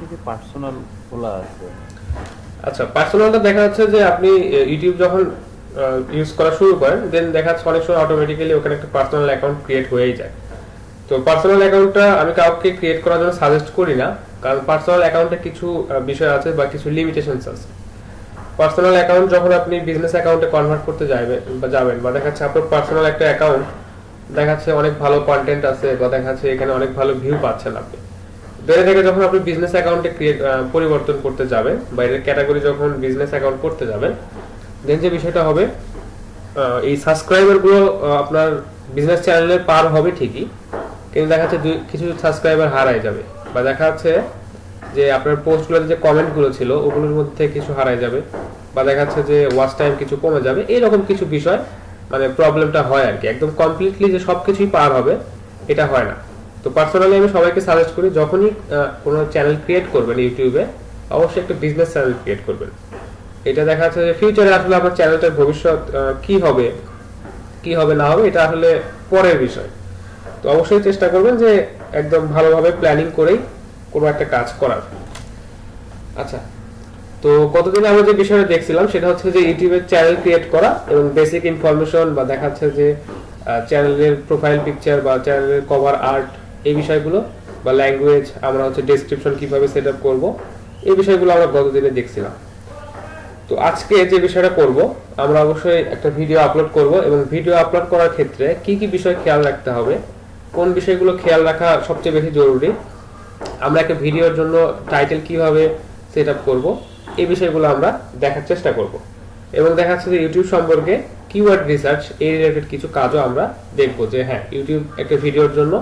যে পার্সোনাল খোলা আছে? আচ্ছা, পার্সোনালটা দেখা যাচ্ছে যে আপনি ইউটিউব যখন ইউজ করা শুরু করেন, দেন দেখা যাচ্ছে অনেক সময় অটোমেটিক্যালি ওখানে একটা পার্সোনাল অ্যাকাউন্ট ক্রিয়েট হয়েই যায়। তো পার্সোনাল অ্যাকাউন্টটা আমি কাউকে ক্রিয়েট করার জন্য সাজেস্ট করি না, কারণ পার্সোনাল অ্যাকাউন্টে কিছু বিষয় আছে বা কিছু লিমিটেশনস আছে। পার্সোনাল অ্যাকাউন্ট যখন আপনি বিজনেস অ্যাকাউন্টে কনভার্ট করতে যাবেন বা দেখা যাচ্ছে আপনার পার্সোনাল একটা অ্যাকাউন্ট দেখা যাচ্ছে অনেক ভালো কন্টেন্ট আছে বা দেখা যাচ্ছে এখানে অনেক ভালো ভিউ পাচ্ছেন আপনি, ধরে থেকে যখন আপনি বিজনেস অ্যাকাউন্টে পরিবর্তন করতে যাবেন বা এর ক্যাটাগরি যখন বিজনেস অ্যাকাউন্ট করতে যাবেন, দেন যে বিষয়টা হবে এই সাবস্ক্রাইবার গুলো আপনার বিজনেস চ্যানেলে পার হবে ঠিকই, কিন্তু দেখা যাচ্ছে কিছু সাবস্ক্রাইবার হারাই যাবে বা দেখা যাচ্ছে যে আপনার পোস্টগুলোতে যে কমেন্টগুলো ছিল ওগুলোর মধ্যে কিছু হারাই যাবে বা দেখা যাচ্ছে যে ওয়াচ টাইম কিছু কমে যাবে, এইরকম কিছু বিষয় মানে প্রবলেমটা হয় আর কি। একদম কমপ্লিটলি যে সবকিছুই পার হবে এটা হয় না। তো পার্সোনালি আমি সবাইকে সাজেস্ট করি যখনই কোনো চ্যানেল ক্রিয়েট করবেন ইউটিউবে, অবশ্যই একটা বিজনেস চ্যানেল ক্রিয়েট করবেন। এটা দেখা যাচ্ছে যে ফিউচারে আসলে আপনার চ্যানেলটার ভবিষ্যৎ কি হবে কি হবে না হবে এটা আসলে পরের বিষয়। তো অবশ্যই চেষ্টা করবেন যে একদম ভালোভাবে প্ল্যানিং করেই কোনো একটা কাজ করার। আচ্ছা, তো কতদিন আমরা যে বিষয়টা দেখছিলাম সেটা হচ্ছে যে ইউটিউবের চ্যানেল ক্রিয়েট করা এবং বেসিক ইনফরমেশন বা দেখাচ্ছে যে চ্যানেলের প্রোফাইল পিকচার বা চ্যানেলের কভার আর্ট, এই বিষয়গুলো বা ল্যাঙ্গুয়েজ, আমরা হচ্ছে ডেসক্রিপশন কিভাবে সেট আপ করবো, এই বিষয়গুলো আমরা গতদিনে দেখছিলাম। তো আজকে যে বিষয়টা করব, আমরা অবশ্যই একটা ভিডিও আপলোড করব এবং ভিডিও আপলোড করার ক্ষেত্রে কি কি বিষয় খেয়াল রাখতে হবে, কোন বিষয়গুলো খেয়াল রাখা সবচেয়ে বেশি জরুরি, আমরা একটা ভিডিওর জন্য টাইটেল কিভাবে সেট আপ করবো, এই বিষয়গুলো আমরা দেখার চেষ্টা করব। এবং দেখা যাচ্ছে যে ইউটিউব সম্পর্কে কিওয়ার্ড রিসার্চ এই রিলেটেড কিছু কাজও আমরা দেখব যে হ্যাঁ ইউটিউব একটা ভিডিওর জন্য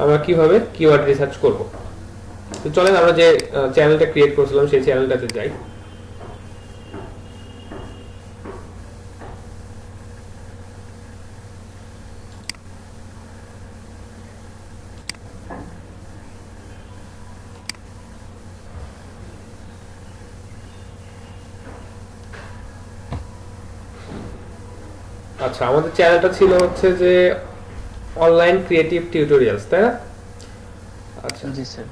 আমরা কিভাবে কিওয়ার্ড রিসার্চ করব। তো চলেন আমরা যে চ্যানেলটা ক্রিয়েট করেছিলাম সেই চ্যানেলটাতে যাই। আচ্ছা, আমাদের চ্যানেলটা ছিল হচ্ছে যে অনলাইন ক্রিয়েটিভ টিউটোরিয়ালস, তাই না? আচ্ছা জি স্যার।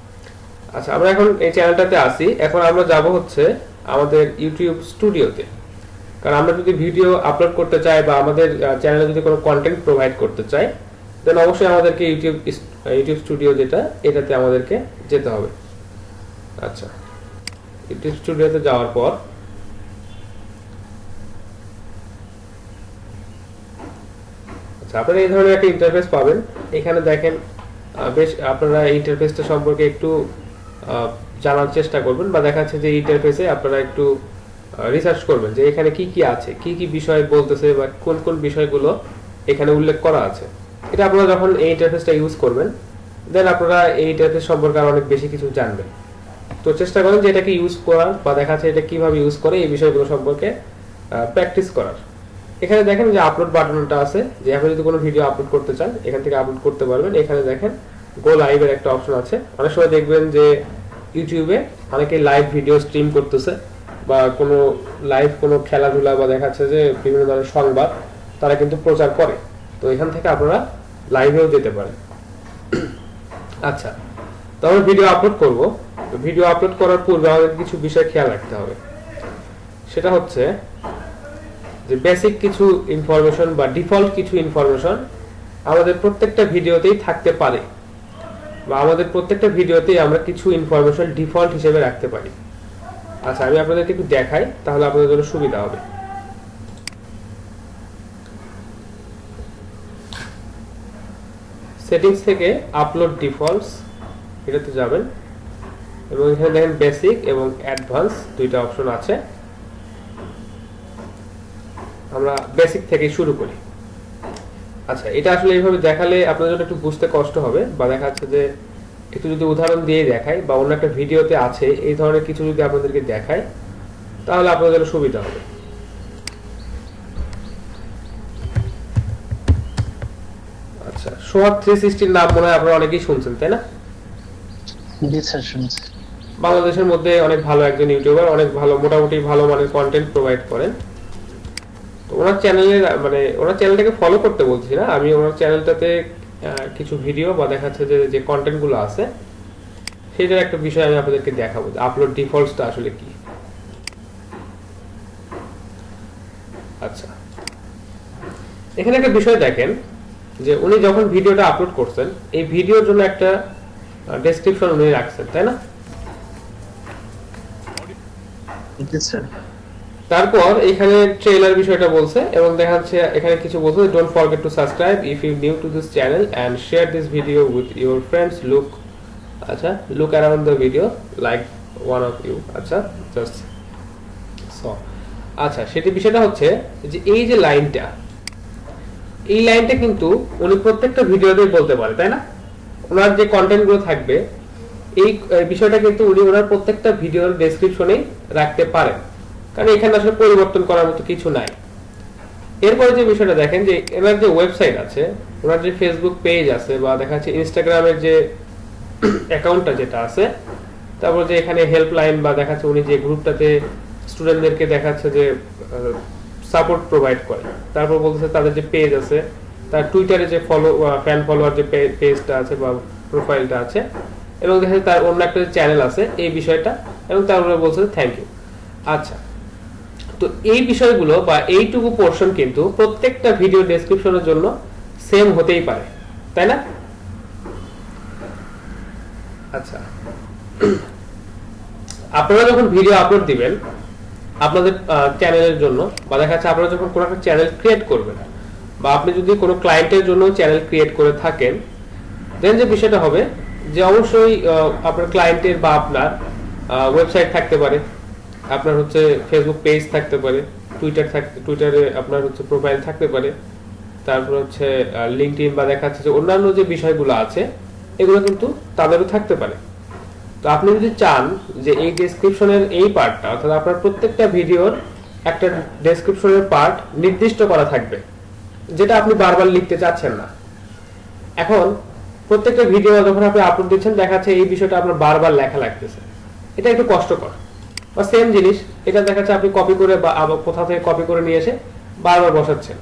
আচ্ছা, আমরা এখন এই চ্যানেলটাতে আসি। এখন আমরা যাব হচ্ছে আমাদের ইউটিউব স্টুডিওতে, কারণ আমরা যদি ভিডিও আপলোড করতে চাই বা আমাদের চ্যানেলে যদি কোনো কন্টেন্ট প্রোভাইড করতে চাই, দেন অবশ্যই আমাদেরকে ইউটিউব স্টুডিও যেটা, এটাতে আমাদেরকে যেতে হবে। আচ্ছা, ইউটিউব স্টুডিওতে যাওয়ার পর আচ্ছা আপনারা এই ধরনের একটা ইন্টারফেস পাবেন। এখানে দেখেন বেশ আপনারা এই ইন্টারফেসটা সম্পর্কে একটু জানার চেষ্টা করবেন বা দেখা যাচ্ছে যে ইন্টারফেসে আপনারা একটু রিসার্চ করবেন যে এখানে কি কি আছে, কি কি বিষয় বলতেছে বা কোন কোন বিষয়গুলো এখানে উল্লেখ করা আছে। এটা আপনারা যখন এই ইন্টারফেসটা ইউজ করবেন, দেন আপনারা এই ইন্টারফেস সম্পর্কে আরো অনেক বেশি কিছু জানবেন। তো চেষ্টা করেন যে এটাকে ইউজ করার বা দেখা যাচ্ছে এটা কিভাবে ইউজ করে এই বিষয়গুলো সম্পর্কে প্র্যাকটিস করার। এখানে দেখেন যে আপলোড বাটনটা আছে, যে আপনি যদি কোনো ভিডিও আপলোড করতে চান এখান থেকে আপলোড করতে পারবেন। এখানে দেখেন গো লাইভের একটা অপশন আছে। অনেক সময় দেখবেন যে ইউটিউবে অনেকে লাইভ ভিডিও স্ট্রিম করতেছে বা কোনো লাইভ কোনো খেলাধুলা বা দেখাচ্ছে যে বিভিন্ন ধরনের সংবাদ তারা কিন্তু প্রচার করে। তো এখান থেকে আপনারা লাইভেও যেতে পারেন। আচ্ছা, তো আমরা ভিডিও আপলোড করব। ভিডিও আপলোড করার পূর্বে আমাদের কিছু বিষয় খেয়াল রাখতে হবে। সেটা হচ্ছে যে বেসিক কিছু ইনফরমেশন বা ডিফল্ট কিছু ইনফরমেশন আমাদের প্রত্যেকটা ভিডিওতেই থাকতে পারে বা আমাদের প্রত্যেকটা ভিডিওতেই আমরা কিছু ইনফরমেশন ডিফল্ট হিসেবে রাখতে পারি। আচ্ছা, আমি আপনাদেরকে একটু দেখাই, তাহলে আপনাদের জন্য সুবিধা হবে। সেটিংস থেকে আপলোড ডিফল্টস এটাতে যাবেন এবং এখানে দেখেন বেসিক এবং অ্যাডভান্স দুইটা অপশন আছে। আমরা বেসিক থেকে শুরু করি। আচ্ছা, এটা আসলে এইভাবে দেখালে আপনাদের জন্য একটু বুঝতে কষ্ট হবে বা দেখা যাচ্ছে যে একটু যদি উদাহরণ দিয়ে দেখাই বা অন্য একটা ভিডিওতে আছে এই ধরনের কিছু যদি আপনাদেরকে দেখাই তাহলে আপনাদের জন্য সুবিধা হবে। আচ্ছা, সোহাগ 360 নাম মনে হয় আপনারা অনেকেই শুনছেন, তাই না? জি স্যার, শুনছি। বাংলাদেশের মধ্যে অনেক ভালো একজন ইউটিউবার, অনেক ভালো মোটামুটি ভালো মানের কন্টেন্ট প্রোভাইড করেন। তো ওনার চ্যানেলে মানে ওনার চ্যানেলটাকে ফলো করতে বলছি না, আমি ওনার চ্যানেলটাতে কিছু ভিডিও বা দেখাচ্ছে যে যে কন্টেন্টগুলো আছে সেটার একটা বিষয় আমি আপনাদেরকে দেখাবো যে আপলোড ডিফল্টসটা আসলে কি। আচ্ছা, এখানে একটা বিষয় দেখেন যে উনি যখন ভিডিওটা আপলোড করছেন এই ভিডিওর জন্য একটা ডেসক্রিপশন উনি রাখছেন, তাই না? জি স্যার। তারপর এখানে ট্রেলার বিষয়টা বলছে এবং দেখা যাচ্ছে এখানে কিছু বলছে, don't forget to subscribe if you new to this channel and share this video with your friends, look around the video like one of you. আচ্ছা, জাস্ট সো আচ্ছা, সেটি বিষয়টা হচ্ছে যে এই যে লাইনটা, এই লাইনটা কিন্তু উনি প্রত্যেকটা ভিডিওতেই বলতে পারে, তাই না? ওনার যে কন্টেন্ট গুলো থাকবে এই বিষয়টা কিন্তু উনি ওনার প্রত্যেকটা ভিডিওর ডেসক্রিপশনেই রাখতে পারেন, কারণ এখানে আসলে পরিবর্তন করার মতো কিছু নাই। এরপরে যে বিষয়টা দেখেন যে এনার যে ওয়েবসাইট আছে, ওনার যে ফেসবুক পেজ আছে বা দেখা যাচ্ছে ইনস্টাগ্রামের যে অ্যাকাউন্টটা যেটা আছে, তারপর যে এখানে হেল্পলাইন বা দেখা যাচ্ছে উনি যে গ্রুপটাতে স্টুডেন্টদেরকে দেখাচ্ছে যে সাপোর্ট প্রোভাইড করে, তারপর বলতেছে তাদের যে পেজ আছে, তার টুইটারে যে ফ্যান ফলোয়ার যে পেজটা আছে বা প্রোফাইলটা আছে, এবং দেখা যাচ্ছে তার অন্য একটা চ্যানেল আছে এই বিষয়টা, এবং তারপরে বলছে থ্যাংক ইউ। আচ্ছা, তো এই বিষয়গুলো বা এইটুকু পোর্শন কিন্তু প্রত্যেকটা ভিডিও ডেসক্রিপশনের জন্য সেম হতেই পারে, তাই না? আচ্ছা, আপনারা যখন ভিডিও আপলোড দিবেন আপনাদের চ্যানেলের জন্য বা দেখা যাচ্ছে আপনারা যখন কোনো একটা চ্যানেল ক্রিয়েট করবেন বা আপনি যদি কোনো ক্লায়েন্টের জন্য চ্যানেল ক্রিয়েট করে থাকেন, দেন যে বিষয়টা হবে যে অবশ্যই আপনার ক্লায়েন্টের বা আপনার ওয়েবসাইট থাকতে পারে, আপনার হচ্ছে ফেসবুক পেজ থাকতে পারে, টুইটারে আপনার হচ্ছে প্রোফাইল থাকতে পারে, তারপর হচ্ছে লিঙ্কডইন বা দেখা যাচ্ছে যে অন্যান্য যে বিষয়গুলো আছে এগুলো কিন্তু তাদেরও থাকতে পারে। তো আপনি যদি চান যে এই ডেসক্রিপশনের এই পার্টটা, অর্থাৎ আপনার প্রত্যেকটা ভিডিওর একটা ডেসক্রিপশনের পার্ট নির্দিষ্ট করা থাকবে যেটা আপনি বারবার লিখতে চাচ্ছেন না। এখন প্রত্যেকটা ভিডিও যখন আপনি আপলোড দিচ্ছেন দেখা যাচ্ছে এই বিষয়টা আপনার বারবার লেখা লাগতেছে, এটা একটু কষ্টকর। বা সেম জিনিস এটা দেখা যাচ্ছে আপনি কপি করে বা কোথা থেকে কপি করে নিয়ে এসে বারবার বসাচ্ছেন,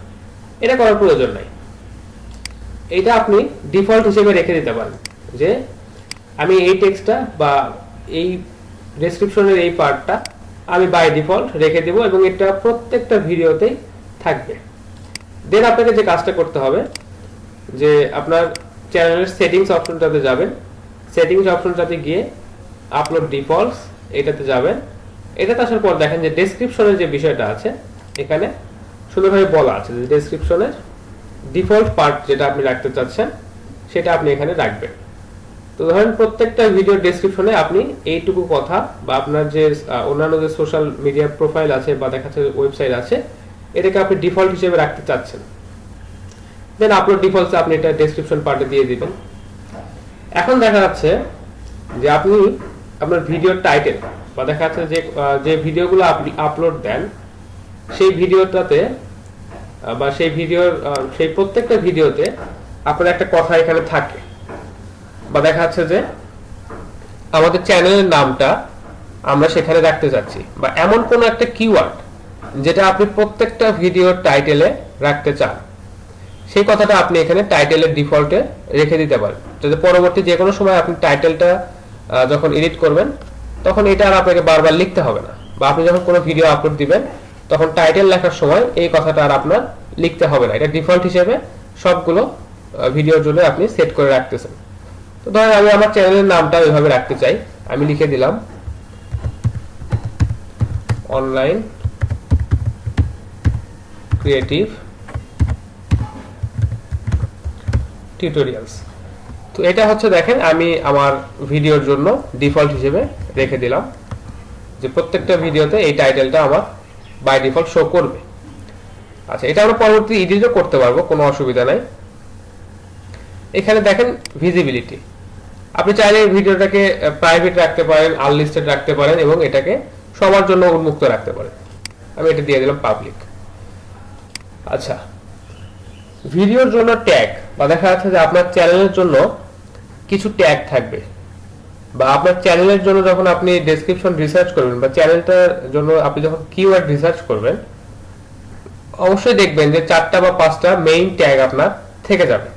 এটা করার প্রয়োজন নাই। এটা আপনি ডিফল্ট হিসেবে রেখে দিতে পারেন যে আমি এই টেক্সটটা বা এই ডেসক্রিপশনের এই পার্টটা আমি বাই ডিফল্ট রেখে দেব এবং এটা প্রত্যেকটা ভিডিওতেই থাকবে। দেন আপনাকে যে কাজটা করতে হবে যে আপনার চ্যানেলের সেটিংস অপশনটাতে যাবেন, সেটিংস অপশনটাতে গিয়ে আপলোড ডিফল্টস এটাতে যাবেন। এটাতে আসার পর দেখেন যে ডেসক্রিপশনের যে বিষয়টা আছে এখানে সুন্দরভাবে বলা আছে যে ডেসক্রিপশনের ডিফল্ট পার্ট যেটা আপনি রাখতে চাচ্ছেন সেটা আপনি এখানে রাখবেন। তো ধরেন প্রত্যেকটা ভিডিও ডেসক্রিপশনে আপনি এইটুকু কথা বা আপনার যে অন্যান্য যে সোশ্যাল মিডিয়া প্রোফাইল আছে বা দেখা যাচ্ছে ওয়েবসাইট আছে এটাকে আপনি ডিফল্ট হিসেবে রাখতে চাচ্ছেন, দেন আপলোড ডিফল্টস আপনি এটা ডেসক্রিপশন পার্টে দিয়ে দিবেন। এখন দেখা যাচ্ছে যে আপনি আপনার ভিডিওর টাইটেল বা দেখা যাচ্ছে যে ভিডিওগুলো আপনি আপলোড দেন সেই ভিডিওটাতে বা সেই প্রত্যেকটা ভিডিওতে আপনার একটা কথা এখানে থাকে, বা দেখা যাচ্ছে যে আমাদের চ্যানেলের নামটা আমরা সেখানে রাখতে চাচ্ছি, বা এমন কোন একটা কিওয়ার্ড যেটা আপনি প্রত্যেকটা ভিডিওর টাইটেলে রাখতে চান, সেই কথাটা আপনি এখানে টাইটেলের ডিফল্টে রেখে দিতে পারেন, যাতে পরবর্তী যে কোনো সময় আপনি টাইটেলটা যখন এডিট করবেন তখন এটা আর আপনাকে বারবার লিখতে হবে না, বা আপনি যখন কোনো ভিডিও আপলোড দিবেন তখন টাইটেল লেখার সময় এই কথাটা আর আপনার লিখতে হবে না। এটা ডিফল্ট হিসেবে সবগুলো ভিডিওর জন্য আপনি সেট করে রাখতেছেন। তো ধরেন আমি আমার চ্যানেলের নামটা ওইভাবে রাখতে চাই, আমি লিখে দিলাম অনলাইন ক্রিয়েটিভ টিউটোরিয়ালস। তো এটা হচ্ছে দেখেন আমি আমার ভিডিওর জন্য ডিফল্ট হিসেবে রেখে দিলাম যে প্রত্যেকটা ভিডিওতে এই টাইটেলটা আমার বাই ডিফল্ট শো করবে। আচ্ছা, এটা আমরা পরবর্তী এডিটও করতে পারবো, কোনো অসুবিধা নাই। এখানে দেখেন ভিজিবিলিটি, আপনি চাইলে এই ভিডিওটাকে প্রাইভেট রাখতে পারেন, আনলিস্টেড রাখতে পারেন এবং এটাকে সবার জন্য উন্মুক্ত রাখতে পারেন। আমি এটা দিয়ে দিলাম পাবলিক। আচ্ছা, ভিডিওর জন্য ট্যাগ বা দেখা যাচ্ছে যে আপনার চ্যানেলের জন্য কিছু ট্যাগ থাকবে, বা আপনার চ্যানেলের জন্য যখন আপনি ডেসক্রিপশন রিসার্চ করবেন বা চ্যানেলটার জন্য আপনি যখন কিওয়ার্ড রিসার্চ করবেন অবশ্যই দেখবেন যে 4টা বা 5টা মেইন ট্যাগ আপনার থেকে যাবে।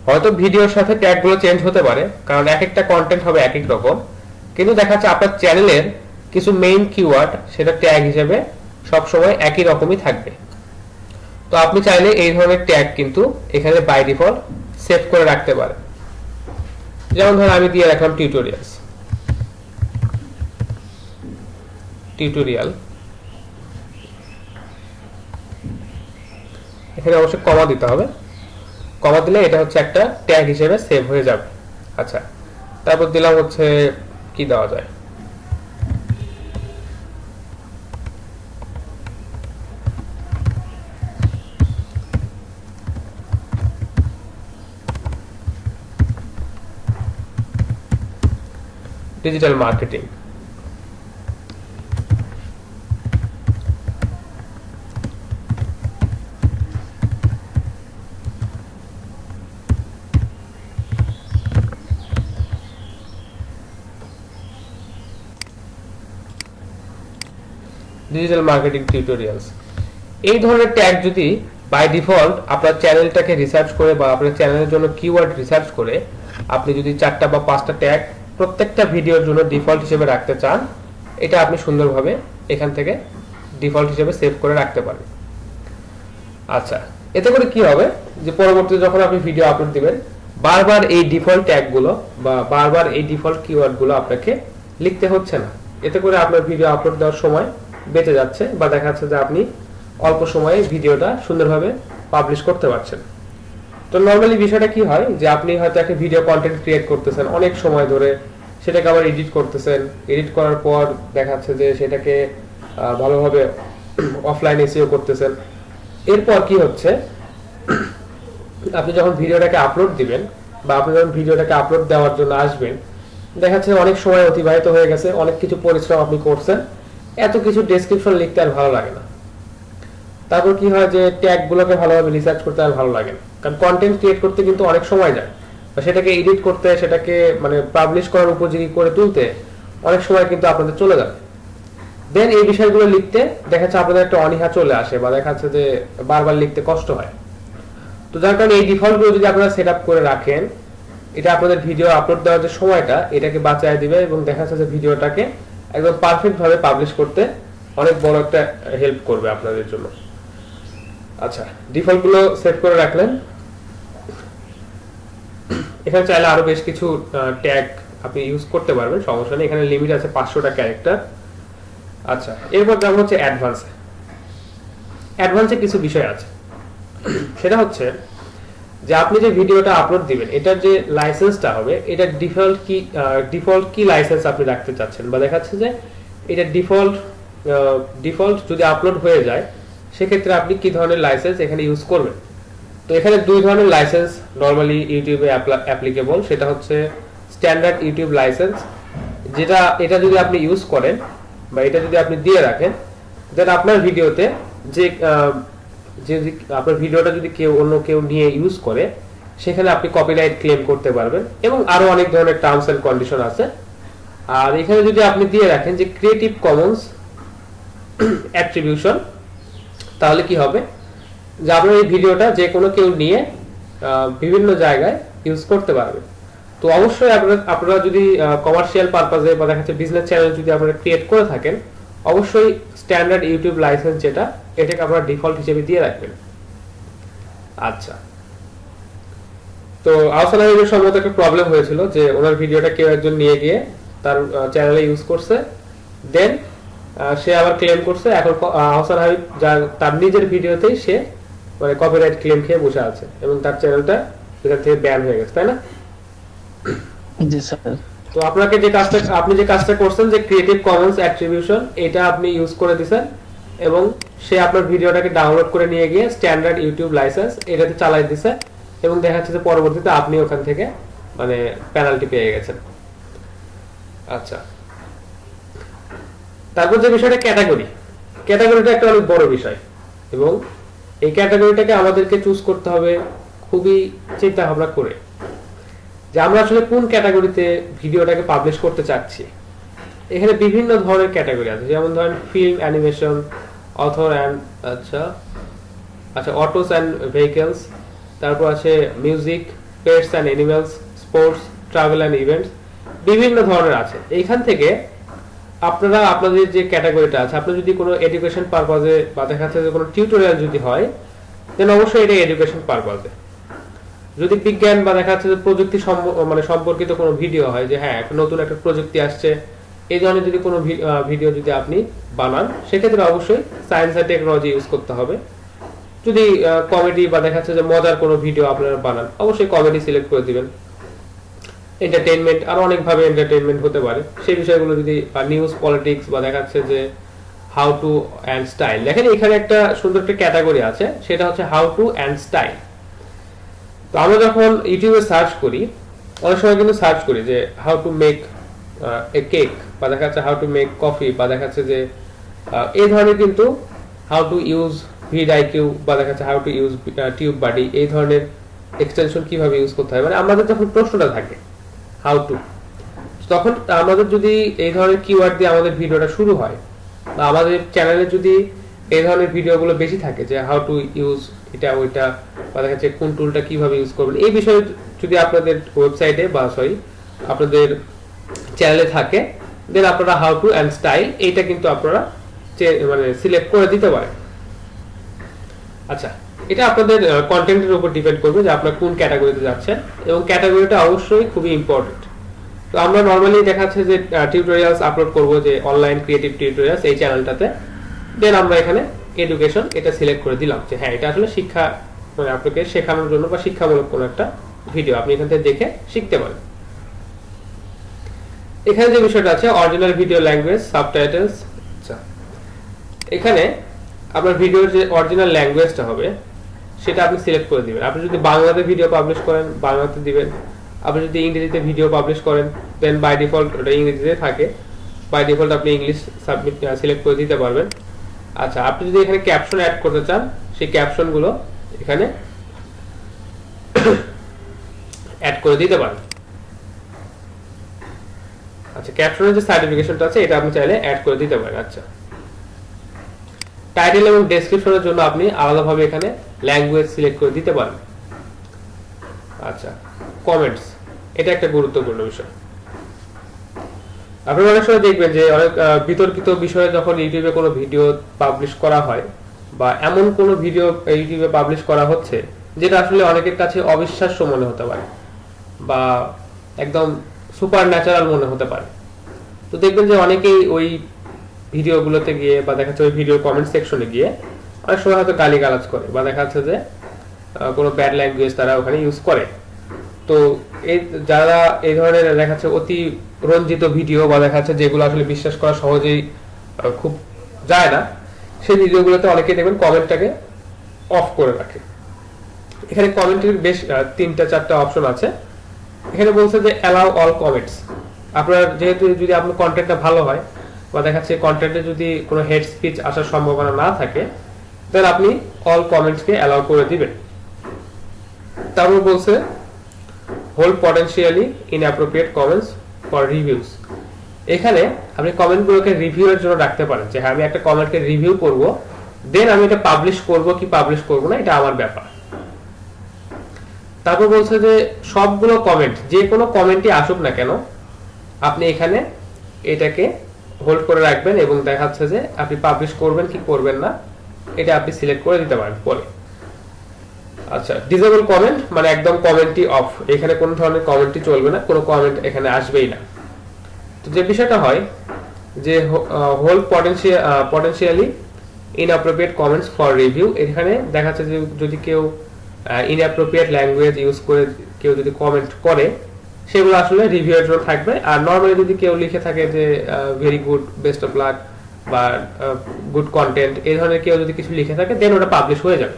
হয়তো ভিডিওর সাথে ট্যাগগুলো চেঞ্জ হতে পারে, কারণ এক একটা কন্টেন্ট হবে এক এক রকম, কিন্তু দেখা যাচ্ছে আপনার চ্যানেলের কিছু মেইন কিওয়ার্ড সেটা ট্যাগ হিসেবে সবসময় একই রকমই থাকবে। তো আপনি চাইলে এই ধরনের ট্যাগ কিন্তু এখানে বাই ডিফল্ট সেভ করে রাখতে পারেন। যেমন ধরুন আমি দিয়ে রাখলাম টিউটোরিয়াল, এখানে অবশ্যই কমা দিতে হবে, কমা দিলে এটা হচ্ছে একটা ট্যাগ হিসেবে সেভ হয়ে যাবে। আচ্ছা, তারপর দিলাম হচ্ছে কি দেওয়া যায়, digital marketing. Digital marketing tutorials, এই ধরনের ট্যাগ যদি বাই ডিফল্ট আপনার চ্যানেলটাকে রিসার্চ করে বা আপনার চ্যানেলের জন্য কিওয়ার্ড রিসার্চ করে আপনি যদি 4টা বা 5টা ট্যাগ প্রত্যেকটা ভিডিওর জন্য ডিফল্ট হিসেবে রাখতে চান, এটা আপনি সুন্দরভাবে এখান থেকে ডিফল্ট হিসেবে সেভ করে রাখতে পারেন। আচ্ছা, এতে করে কি হবে যে পরবর্তীতে যখন আপনি ভিডিও আপলোড দিবেন, বারবার এই ডিফল্ট ট্যাগগুলো বা বারবার এই ডিফল্ট কিওয়ার্ডগুলো আপনাকে লিখতে হচ্ছে না। এতে করে আপনার ভিডিও আপলোড দেওয়ার সময় বেঁচে যাচ্ছে, বা দেখা যাচ্ছে যে আপনি অল্প সময়ে ভিডিওটা সুন্দরভাবে পাবলিশ করতে পারছেন। তো নরমালি বিষয়টা কি হয় যে আপনি হয়তো একটা ভিডিও কন্টেন্ট ক্রিয়েট করতেছেন অনেক সময় ধরে, সেটাকে আবার এডিট করতেছেন, এডিট করার পর দেখা যাচ্ছে যে সেটাকে ভালোভাবে অফলাইন এসইও করতেছেন। এরপর কি হচ্ছে, আপনি যখন ভিডিওটাকে আপলোড দিবেন বা আপনি যখন ভিডিওটাকে আপলোড দেওয়ার জন্য আসবেন, দেখা যাচ্ছে অনেক সময় অতিবাহিত হয়ে গেছে, অনেক কিছু পরিশ্রম আপনি করছেন, এত কিছু ডেসক্রিপশন লিখতে আর ভালো লাগে না। তারপর কি হয় যে ট্যাগগুলোকে ভালোভাবে রিসার্চ করতে আর ভালো লাগে না, কারণ কন্টেন্ট ক্রিয়েট করতে কিন্তু অনেক সময় যায়, বা সেটাকে এডিট করতে, সেটাকে মানে পাবলিশ করার উপযোগী করে তুলতে অনেক সময় কিন্তু আপনাদের চলে যাবে। দেন এই বিষয়গুলো লিখতে দেখা যাচ্ছে আপনাদের একটা অনীহা চলে আসে, বা দেখা যাচ্ছে যে বারবার লিখতে কষ্ট হয়। তো যার কারণে এই ডিফল্টগুলো যদি আপনারা সেট আপ করে রাখেন, এটা আপনাদের ভিডিও আপলোড দেওয়ার যে সময়টা এটাকে বাঁচায় দিবে, এবং দেখা যাচ্ছে যে ভিডিওটাকে একদম পারফেক্ট ভাবে পাবলিশ করতে অনেক বড় একটা হেল্প করবে আপনাদের জন্য। আচ্ছা, ডিফল্ট গুলো সেট করে রাখলেন। এখানে চাইলে আরো বেশ কিছু ট্যাগ আপনি ইউজ করতে পারবেন, সমস্যা নেই, এখানে লিমিট আছে 500টা ক্যারেক্টার। আচ্ছা, এরপর যাব হচ্ছে অ্যাডভান্সে। অ্যাডভান্সে কিছু বিষয় আছে, সেটা হচ্ছে যে আপনি যে ভিডিওটা আপলোড দিবেন এটার যে লাইসেন্সটা হবে, এটা ডিফল্ট কি লাইসেন্স আপনি রাখতে চাচ্ছেন, বা দেখাচ্ছে যে এটা ডিফল্ট যদি আপলোড হয়ে যায় সেক্ষেত্রে আপনি কি ধরনের লাইসেন্স এখানে ইউজ করবেন। তো এখানে দুই ধরনের লাইসেন্স নরমালি ইউটিউবে অ্যাপ্লিকেবল, সেটা হচ্ছে স্ট্যান্ডার্ড ইউটিউব লাইসেন্স, এটা যদি আপনি ইউজ করেন বা এটা যদি আপনি দিয়ে রাখেন, দেন আপনার ভিডিওতে যে আপনার ভিডিওটা যদি অন্য কেউ নিয়ে ইউজ করে সেখানে আপনি কপিরাইট ক্লেম করতে পারবেন, এবং আরো অনেক ধরনের টার্মস এন্ড কন্ডিশন আছে। আর এখানে যদি আপনি দিয়ে রাখেন যে ক্রিয়েটিভ কমন্স অ্যাট্রিবিউশন, তাহলে কি হবে যে আপনার এই ভিডিওটা যে কোনো কেউ নিয়ে বিভিন্ন জায়গায় ইউজ করতে পারবে। তো অবশ্যই আপনারা যদি কমার্শিয়াল পারপাজে বা দেখা যাচ্ছে বিজনেস চ্যানেল যদি আপনারা ক্রিয়েট করে থাকেন, অবশ্যই স্ট্যান্ডার্ড ইউটিউব লাইসেন্স যেটা, এটাকে আপনারা ডিফল্ট হিসেবে দিয়ে রাখবেন। আচ্ছা, তো আহসান হাবিবের সম্ভবত একটা প্রবলেম হয়েছিল যে ওনার ভিডিওটা কেউ একজন নিয়ে গিয়ে তার চ্যানেলে ইউজ করছে, দেন সে আবার ক্লেম করছে। এখন আহসান হাবিব তার নিজের ভিডিওতেই সে মানে কপিরাইট ক্লেম খেয়ে বসে আছে, এবং তার চ্যানেলটা এখান থেকে ব্যান হয়ে গেছে, তাই না? জি স্যার। তো আপনি যে কাজটা করছেন যে ক্রিয়েটিভ কমন্স অ্যাট্রিবিউশন, এটা আপনি ইউজ করে দিবেন, এবং সে আপনার ভিডিওটাকে ডাউনলোড করে নিয়ে গিয়ে স্ট্যান্ডার্ড ইউটিউব লাইসেন্স এটাতে চালাই দিছে, এবং দেখা যাচ্ছে যে পরবর্তীতে আপনি ওখান থেকে মানে পেনাল্টি পেয়ে গেছেন। আচ্ছা, তারপর যে বিষয়টা ক্যাটাগরিটা একটা অনেক বড় বিষয়, এবং এই ক্যাটাগরিটাকে আমাদেরকে চুজ করতে হবে খুবই চিন্তা ভাবনা করে, যে আমরা আসলে কোন ক্যাটাগরিতে ভিডিওটাকে পাবলিশ করতে চাচ্ছি। এখানে বিভিন্ন ধরনের ক্যাটাগরি আছে, যেমন ধরেন film, animation, author and autos and vehicles, তারপর আছে music, pets and animals, sports, travel and events, বিভিন্ন ধরনের আছে। এইখান থেকে আপনারা আপনাদের যে ক্যাটাগরিটা আছে, আপনি যদি কোনো এডুকেশন পারপাজে বা দেখা যাচ্ছে যে কোনো টিউটোরিয়াল যদি হয়, দেন অবশ্যই এটা এডুকেশন পারপাজে। যদি বিজ্ঞান বা দেখা যাচ্ছে যে প্রযুক্তি মানে সম্পর্কিত কোনো ভিডিও হয়, যে হ্যাঁ নতুন একটা প্রযুক্তি আসছে, এই ধরনের যদি কোনো ভিডিও যদি আপনি বানান, সেক্ষেত্রে অবশ্যই সায়েন্স অ্যান্ড টেকনোলজি ইউজ করতে হবে। যদি কমেডি বা দেখা যাচ্ছে যে মজার কোনো ভিডিও আপনারা বানান, অবশ্যই কমেডি সিলেক্ট করে দিবেন। এন্টারটেইনমেন্ট, আরো অনেকভাবে এন্টারটেইনমেন্ট হতে পারে, সেই বিষয়গুলো যদি, নিউজ, পলিটিক্স বা দেখা যাচ্ছে যে হাউ টু অ্যান্ড স্টাইল। দেখেন এখানে একটা সুন্দর একটা ক্যাটাগরি আছে, সেটা হচ্ছে হাউ টু অ্যান্ড স্টাইল। তো আমরা যখন ইউটিউবে সার্চ করি, অনেক সময় কিন্তু সার্চ করি যে how to make a cake, বা দেখা যাচ্ছে হাউ টু মেক কফি, বা দেখা যাচ্ছে যে এই ধরনের কিন্তু হাউ টু ইউজ ভিডআইকিউ, বা দেখা যাচ্ছে হাউ টু ইউজ টিউব বাডি, এই ধরনের এক্সটেনশন কিভাবে ইউজ করতে হয়, মানে আমাদের যখন প্রশ্নটা থাকে হাউ টু, তখন আমাদের যদি এই ধরনের কিওয়ার্ড দিয়ে আমাদের ভিডিওটা শুরু হয়, বা আমাদের চ্যানেলে যদি এই ধরনের ভিডিওগুলো বেশি থাকে যে হাউ টু ইউজ এটা ওইটা, বা দেখা যাচ্ছে কোন টুলটা কিভাবে ইউজ করবেন, এই বিষয়ে যদি আপনাদের ওয়েবসাইটে বা আপনাদের চ্যানেলে থাকে, দেন আপনারা হাউ টু অ্যান্ড স্টাইল এইটা কিন্তু আপনারা মানে সিলেক্ট করে দিতে পারেন। আচ্ছা, এটা আপনাদের কন্টেন্টের উপর ডিপেন্ড করবে যে আপনারা কোন ক্যাটাগরিতে যাচ্ছেন, এবং ক্যাটাগরিটা অবশ্যই খুবই ইম্পর্টেন্ট। তো আমরা নরমালি দেখা যাচ্ছে যে টিউটোরিয়ালস আপলোড করব, যে অনলাইন ক্রিয়েটিভ টিউটোরিয়ালস এই চ্যানেলটাতে, দেন আমরা এখানে এডুকেশন এটা সিলেক্ট করে দিলাম যে হ্যাঁ এটা আসলে শিক্ষা, মানে আপনাকে শেখানোর জন্য বা শিক্ষামূলক কোনো একটা ভিডিও, আপনি এখান থেকে দেখে শিখতে পারেন। এখানে যে বিষয়টা আছে অরিজিনাল ভিডিও ল্যাঙ্গুয়েজ, সাবটাইটেলস। আচ্ছা, এখানে আপনার ভিডিওর যে অরিজিনাল ল্যাঙ্গুয়েজটা হবে সেটা আপনি সিলেক্ট করে দিবেন। আপনি যদি বাংলাতে ভিডিও পাবলিশ করেন, বাংলাতে দিবেন। আপনি যদি ইংরেজিতে ভিডিও পাবলিশ করেন, দেন বাই ডিফল্ট ওটা ইংরেজিতে থাকে, বাই ডিফল্ট আপনি ইংলিশ সাবমিট সিলেক্ট করে দিতে পারবেন। আচ্ছা, আপনি যদি এখানে ক্যাপশন অ্যাড করতে চান, সেই ক্যাপশনগুলো এখানে অ্যাড করে দিতে পারেন। আচ্ছা, ক্যাপশনের যে সার্টিফিকেশনটা আছে এটা আপনি চাইলে অ্যাড করে দিতে পারেন। আচ্ছা, টাইটেল এবং ডেসক্রিপশনের জন্য আপনি আলাদাভাবে এখানে ল্যাঙ্গুয়েজ সিলেক্ট করে দিতে পারেন। আচ্ছা, কমেন্টস, এটা একটা গুরুত্বপূর্ণ বিষয়। আপনারা অনেক সময় দেখবেন যে অনেক বিতর্কিত বিষয়ে যখন ইউটিউবে কোনো ভিডিও পাবলিশ করা হয়, বা এমন কোনো ভিডিও ইউটিউবে পাবলিশ করা হচ্ছে যেটা আসলে অনেকের কাছে অবিশ্বাস্য মনে হতে পারে, বা একদম সুপার ন্যাচারাল মনে হতে পারে। তো দেখবেন যে অনেকেই ওই ভিডিওগুলোতে গিয়ে, বা দেখা যাচ্ছে ওই ভিডিওর কমেন্ট সেকশনে গিয়ে অনেক সময় হয়তো গালিগালাজ করে, বা দেখা যাচ্ছে যে কোনো ব্যাড ল্যাঙ্গুয়েজ তারা ওখানে ইউজ করে। তো এই যারা এই ধরনের দেখা যাচ্ছে অতি রঞ্জিত ভিডিও, বা দেখা যাচ্ছে যেগুলো আসলে বিশ্বাস করা সহজেই খুব যায় না, সেই ভিডিওগুলোতে অনেকেই দেখবেন কমেন্টটাকে অফ করে রাখে। এখানে কমেন্টের বেশ 3-4টা অপশন আছে। এখানে বলছে যে অ্যালাউ অল কমেন্টস। আপনার যেহেতু যদি আপনার কন্টেন্টটা ভালো হয়, বা দেখা যাচ্ছে কন্টেন্টে যদি কোনো হেড স্পিচ আসার সম্ভাবনা না থাকে, তাহলে আপনি অল কমেন্টসকে অ্যালাউ করে দিবেন। তারপর বলছে hold potentially inappropriate comments for reviews. এখানে আপনি কমেন্টগুলোকে রিভিউয়ের জন্য রাখতে পারেন, যে হ্যাঁ আমি একটা কমেন্টকে রিভিউ করব, দেন আমি এটা পাবলিশ করব কি পাবলিশ করব না এটা আমার ব্যাপার। তারপর বলছে যে সবগুলো কমেন্ট, যে কোনো কমেন্টই আসুক না কেন, আপনি এখানে এটাকে হোল্ড করে রাখবেন, এবং দেখাচ্ছে যে আপনি পাবলিশ করবেন কি করবেন না এটা আপনি সিলেক্ট করে দিতে পারেন পরে। আচ্ছা, ডিসেবল কমেন্ট মানে একদম কমেন্টই অফ, এখানে কোনো ধরনের কমেন্টই চলবে না, কোনো কমেন্ট এখানে আসবেই না। তো যে বিষয়টা হয় যে hold potentially inappropriate comments for review, এখানে দেখাচ্ছে যে যদি কেউ ইনঅ্যাপ্রোপ্রিয়েট ল্যাঙ্গুয়েজ ইউজ করে কেউ যদি কমেন্ট করে, সেগুলো আসলে রিভিউয়ের জন্য থাকবে। আর নরমালি যদি কেউ লিখে থাকে যে very good, best of luck, বা গুড কন্টেন্ট, এই ধরনের কেউ যদি কিছু লিখে থাকে, দেন ওটা পাবলিশ হয়ে যাবে।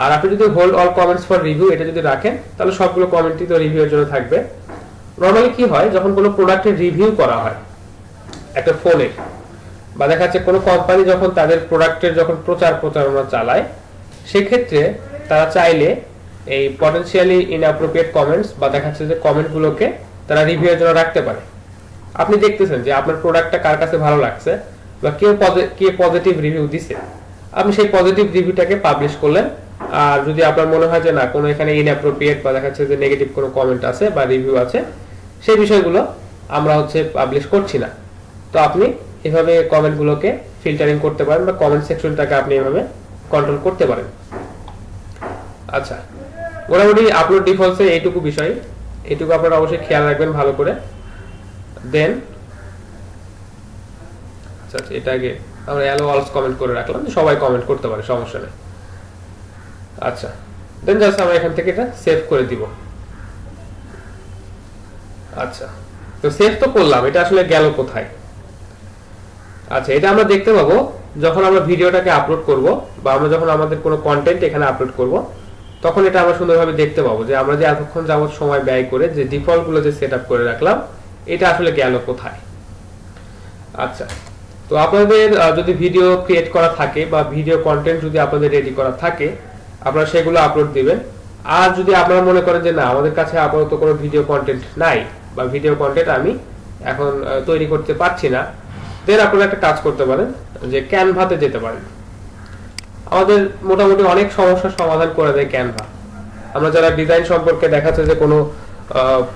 আর আপনি যদি hold all comments for review এটা যদি রাখেন, তাহলে সবগুলো কমেন্টই তো রিভিউয়ের জন্য থাকবে। নরমালি কি হয়, যখন কোনো প্রোডাক্টের রিভিউ করা হয় একটা ফোনে, বা দেখা যাচ্ছে কোনো কোম্পানি যখন তাদের প্রোডাক্টের যখন প্রচারণা চালায়, সেক্ষেত্রে তারা চাইলে এই পটেনশিয়ালি ইনঅ্যাপ্রোপ্রিয়েট কমেন্টস বা দেখা যাচ্ছে যে কমেন্টগুলোকে তারা রিভিউয়ের জন্য রাখতে পারে। আপনি দেখতেছেন যে আপনার প্রোডাক্টটা কার কাছে ভালো লাগছে, বা কে পজিটিভ রিভিউ দিছে, আপনি সেই পজিটিভ রিভিউটাকে পাবলিশ করলেন, আর যদি আপনার মনে হয় যে না কোনো এখানে ইনঅ্যাপ্রোপ্রিয়েট বা দেখা যাচ্ছে যে নেগেটিভ কোনো কমেন্ট আছে বা রিভিউ আছে, সেই বিষয়গুলো আমরা হচ্ছে পাবলিশ করছি না। তো আপনি এভাবে কমেন্টগুলোকে ফিল্টারিং করতে পারেন বা কমেন্ট সেকশনটাকে আপনি এভাবে কন্ট্রোল করতে পারেন। আচ্ছা, মোটামুটি আপলোড ডিফল্টসে এইটুকু বিষয়, এইটুকু আপনারা অবশ্যই খেয়াল রাখবেন ভালো করে। দেন আচ্ছা এটাকে আমরা অ্যালো অলস কমেন্ট করে রাখলাম, সবাই কমেন্ট করতে পারে, সমস্যা নেই। আচ্ছা, দেন জাস্ট আমরা এখান থেকে এটা সেভ করে দিব। আচ্ছা, তো সেভ তো করলাম, এটা আসলে গেল কোথায়? আচ্ছা, এটা আমরা দেখতে পাবো যখন আমরা ভিডিওটাকে আপলোড করব বা আমরা যখন আমাদের কোনো কন্টেন্ট এখানে আপলোড করব, তখন এটা আমরা সুন্দরভাবে দেখতে পাবো যে আমরা যে এতক্ষণ যাবত সময় ব্যয় করে যে ডিফল্ট গুলো যে সেট আপ করে রাখলাম, এটা আসলে গেল কোথায়। আচ্ছা, তো আপনাদের যদি ভিডিও ক্রিয়েট করা থাকে বা ভিডিও কন্টেন্ট যদি আপনাদের রেডি করা থাকে, আপনারা সেগুলো আপলোড দিবেন। আর যদি আপনারা মনে করেন যে না আমাদের কাছে আপাতত কোনো ভিডিও কন্টেন্ট নাই বা ভিডিও কন্টেন্ট আমি এখন তৈরি করতে পারছি না, দেন আপনারা একটা কাজ করতে পারেন যে ক্যানভাতে যেতে পারেন। আমাদের মোটামুটি অনেক সমস্যার সমাধান করে দেয় ক্যানভা। আমরা যারা ডিজাইন সম্পর্কে দেখাচ্ছে যে কোনো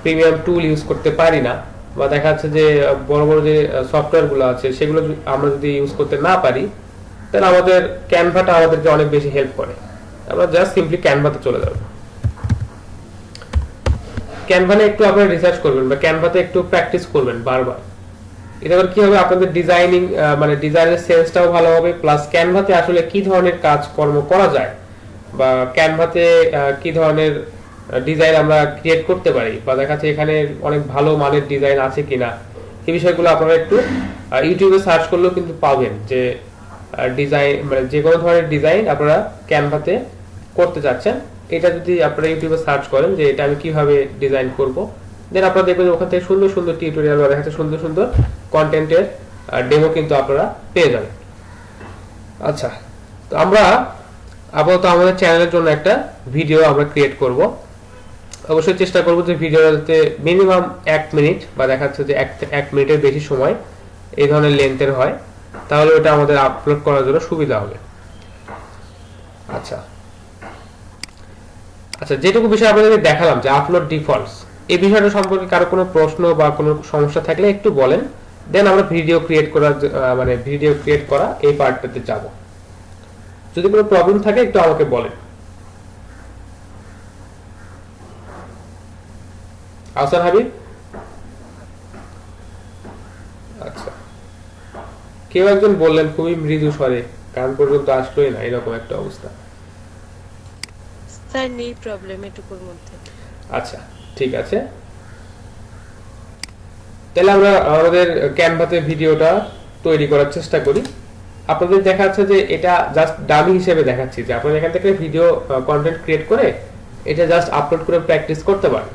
প্রিমিয়াম টুল ইউজ করতে পারি না বা দেখা যাচ্ছে যে বড় বড় যে সফটওয়্যারগুলো আছে সেগুলো আমরা যদি ইউজ করতে না পারি, তাহলে আমাদের ক্যানভাটা আমাদেরকে অনেক বেশি হেল্প করে। আমরা জাস্ট সিম্পলি ক্যানভাতে চলে যাব। ক্যানভাতে একটু আপনারা রিসার্চ করবেন বা ক্যানভাতে একটু প্র্যাকটিস করবেন বারবার। এটা আবার কি হবে, আপনাদের ডিজাইনিং মানে ডিজাইনের সেন্সটাও ভালো হবে, প্লাস ক্যানভাতে আসলে কি ধরনের কাজকর্ম করা যায় বা ক্যানভাতে কি ধরনের ডিজাইন আমরা ক্রিয়েট করতে পারি বা দেখা যাচ্ছে এখানে অনেক ভালো মানের ডিজাইন আছে কিনা, এই বিষয়গুলো আপনারা একটু ইউটিউবে সার্চ করলেও কিন্তু পাবেন যে ডিজাইন মানে যে কোনো ধরনের ডিজাইন আপনারা ক্যানভাতে করতে চাচ্ছেন, এটা যদি আপনারা ইউটিউবে সার্চ করেন যে এটা আমি কিভাবে ডিজাইন করব, দেন আপনারা দেখবেন ওখান থেকে সুন্দর সুন্দর টিউটোরিয়াল বা দেখা যাচ্ছে সুন্দর সুন্দর কন্টেন্টের ডেমো কিন্তু আপনারা পেয়ে যাবেন। আচ্ছা, তো আমরা আপাতত আমাদের চ্যানেলের জন্য একটা ভিডিও আমরা ক্রিয়েট করব। অবশ্যই চেষ্টা করব যে ভিডিওটাতে মিনিমাম 1 মিনিট বা দেখা যাচ্ছে যে 1 মিনিটের বেশি সময় এই ধরনের লেন্থের হয়, তাহলে ওটা আমাদের আপলোড করার জন্য সুবিধা হবে। আচ্ছা আচ্ছা, যেটুকু বিষয় আপনাদেরকে দেখালাম যে আপলোড ডিফল্টস, এই বিষয়টা সম্পর্কে কারো কোনো প্রশ্ন বা কোনো সমস্যা থাকলে একটু বলেন, দেন আমরা ভিডিও ক্রিয়েট করার মানে ভিডিও ক্রিয়েট করা এই পার্টটাতে যাব। যদি কোনো প্রবলেম থাকে একটু আমাকে বলেন। আহসান হাবিব, আচ্ছা, কেউ একজন বললেন খুবই মৃদু স্বরে, কান পর্যন্ত আসলোই না, এরকম একটা অবস্থা। স্যার নেই প্রবলেম এটুকুর মধ্যে। আচ্ছা ঠিক আছে, তাহলে আমরা আমাদের ক্যানভাতে ভিডিওটা তৈরি করার চেষ্টা করি। আপনাদের দেখাচ্ছে যে এটা জাস্ট ডামি হিসেবে দেখাচ্ছি যে আপনারা এখান থেকে ভিডিও কন্টেন্ট ক্রিয়েট করে এটা জাস্ট আপলোড করে প্র্যাকটিস করতে পারেন।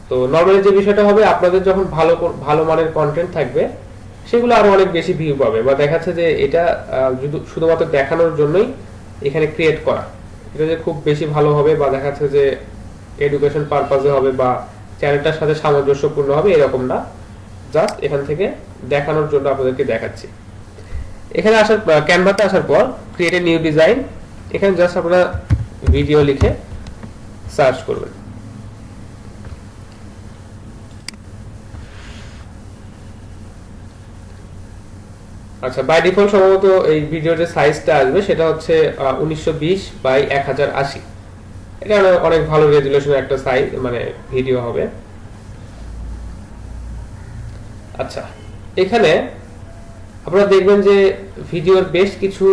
তো নরমালি যে বিষয়টা হবে, আপনাদের যখন ভালো মানের কন্টেন্ট থাকবে সেগুলো আরো অনেক বেশি ভিউ পাবে বা দেখাচ্ছে যে এটা শুধুমাত্র দেখানোর জন্যই এখানে ক্রিয়েট করা, এটা যে খুব বেশি ভালো হবে বা দেখাচ্ছে যে এডুকেশন পারপাজে হবে বা চ্যানেলটার সাথে সামঞ্জস্যপূর্ণ হবে এরকম না, জাস্ট এখান থেকে দেখানোর জন্য আপনাদেরকে দেখাচ্ছি। এখানে আসার ক্যানভাতে আসার পর ক্রিয়েট এ নিউ ডিজাইন, এখানে জাস্ট আপনারা ভিডিও লিখে সার্চ করবেন। আচ্ছা, বাই ডিফল্ট সম্ভবত এই ভিডিওর যে সাইজটা আসবে সেটা হচ্ছে 1920 বাই 1080। এটা অনেক ভালো রেজুলেশনের একটা সাইজ মানে ভিডিও হবে। আচ্ছা, এখানে আপনারা দেখবেন যে ভিডিওর বেশ কিছু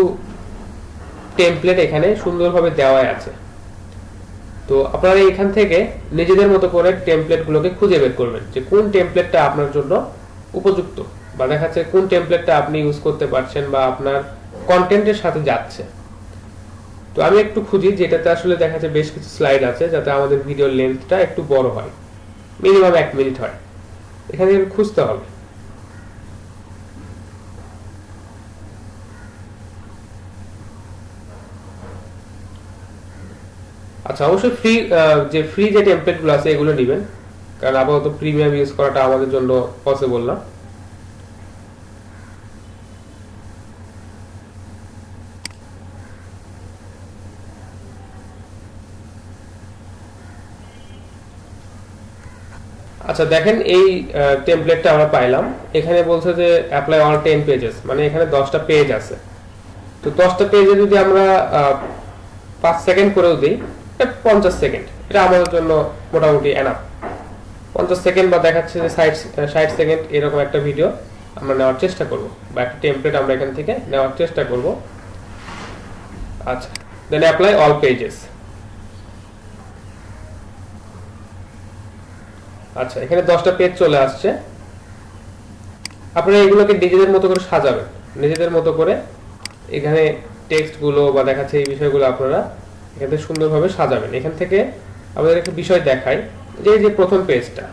টেমপ্লেট এখানে সুন্দরভাবে দেওয়া আছে। তো আপনারা এখান থেকে নিজেদের মতো করে টেমপ্লেটগুলোকে খুঁজে বের করবেন যে কোন টেমপ্লেটটা আপনার জন্য উপযুক্ত বা দেখা যাচ্ছে কোন টেমপ্লেটটা আপনি ইউজ করতে পারছেন বা আপনার কন্টেন্টের সাথে যাচ্ছে। তো আমি একটু খুঁজি যেটাতে আসলে দেখা যাচ্ছে বেশ কিছু স্লাইড আছে যাতে আমাদের ভিডিওর লেন্থটা একটু বড় হয়, মিনিমাম 1 মিনিট হয়, এখানে খুঁজতে হবে। আচ্ছা, অবশ্যই ফ্রি যে টেমপ্লেটগুলো আছে এগুলো নেবেন, কারণ আপাতত প্রিমিয়াম ইউজ করাটা আমাদের জন্য পসিবল না। আচ্ছা দেখেন এই টেমপ্লেটটা আমরা পাইলাম, এখানে বলছে যে অ্যাপ্লাই অল 10 পেজেস, মানে এখানে 10টা পেজ আছে। তো 10টা পেজে যদি আমরা 5 সেকেন্ড করেও দিই, 50 সেকেন্ড, এটা আমাদের জন্য মোটামুটি এনাফ। 50 সেকেন্ড বা দেখাচ্ছে যে 60 সেকেন্ড এরকম একটা ভিডিও আমরা নেওয়ার চেষ্টা করব, বা একটা টেমপ্লেট আমরা এখান থেকে নেওয়ার চেষ্টা করব। আচ্ছা, দেন অ্যাপ্লাই অল পেজেস। আচ্ছা, এখানে 10টা পেজ চলে আসছে। আপনারা এগুলোকে নিজেদের মতো করে সাজাবেন, নিজেদের মতো করে এখানে টেক্সট গুলো বা দেখাচ্ছে এই বিষয়গুলো আপনারা এখান থেকে সুন্দরভাবে সাজাবেন। এখান থেকে আমাদের একটা বিষয় দেখায় যে এই যে প্রথম পেজটা,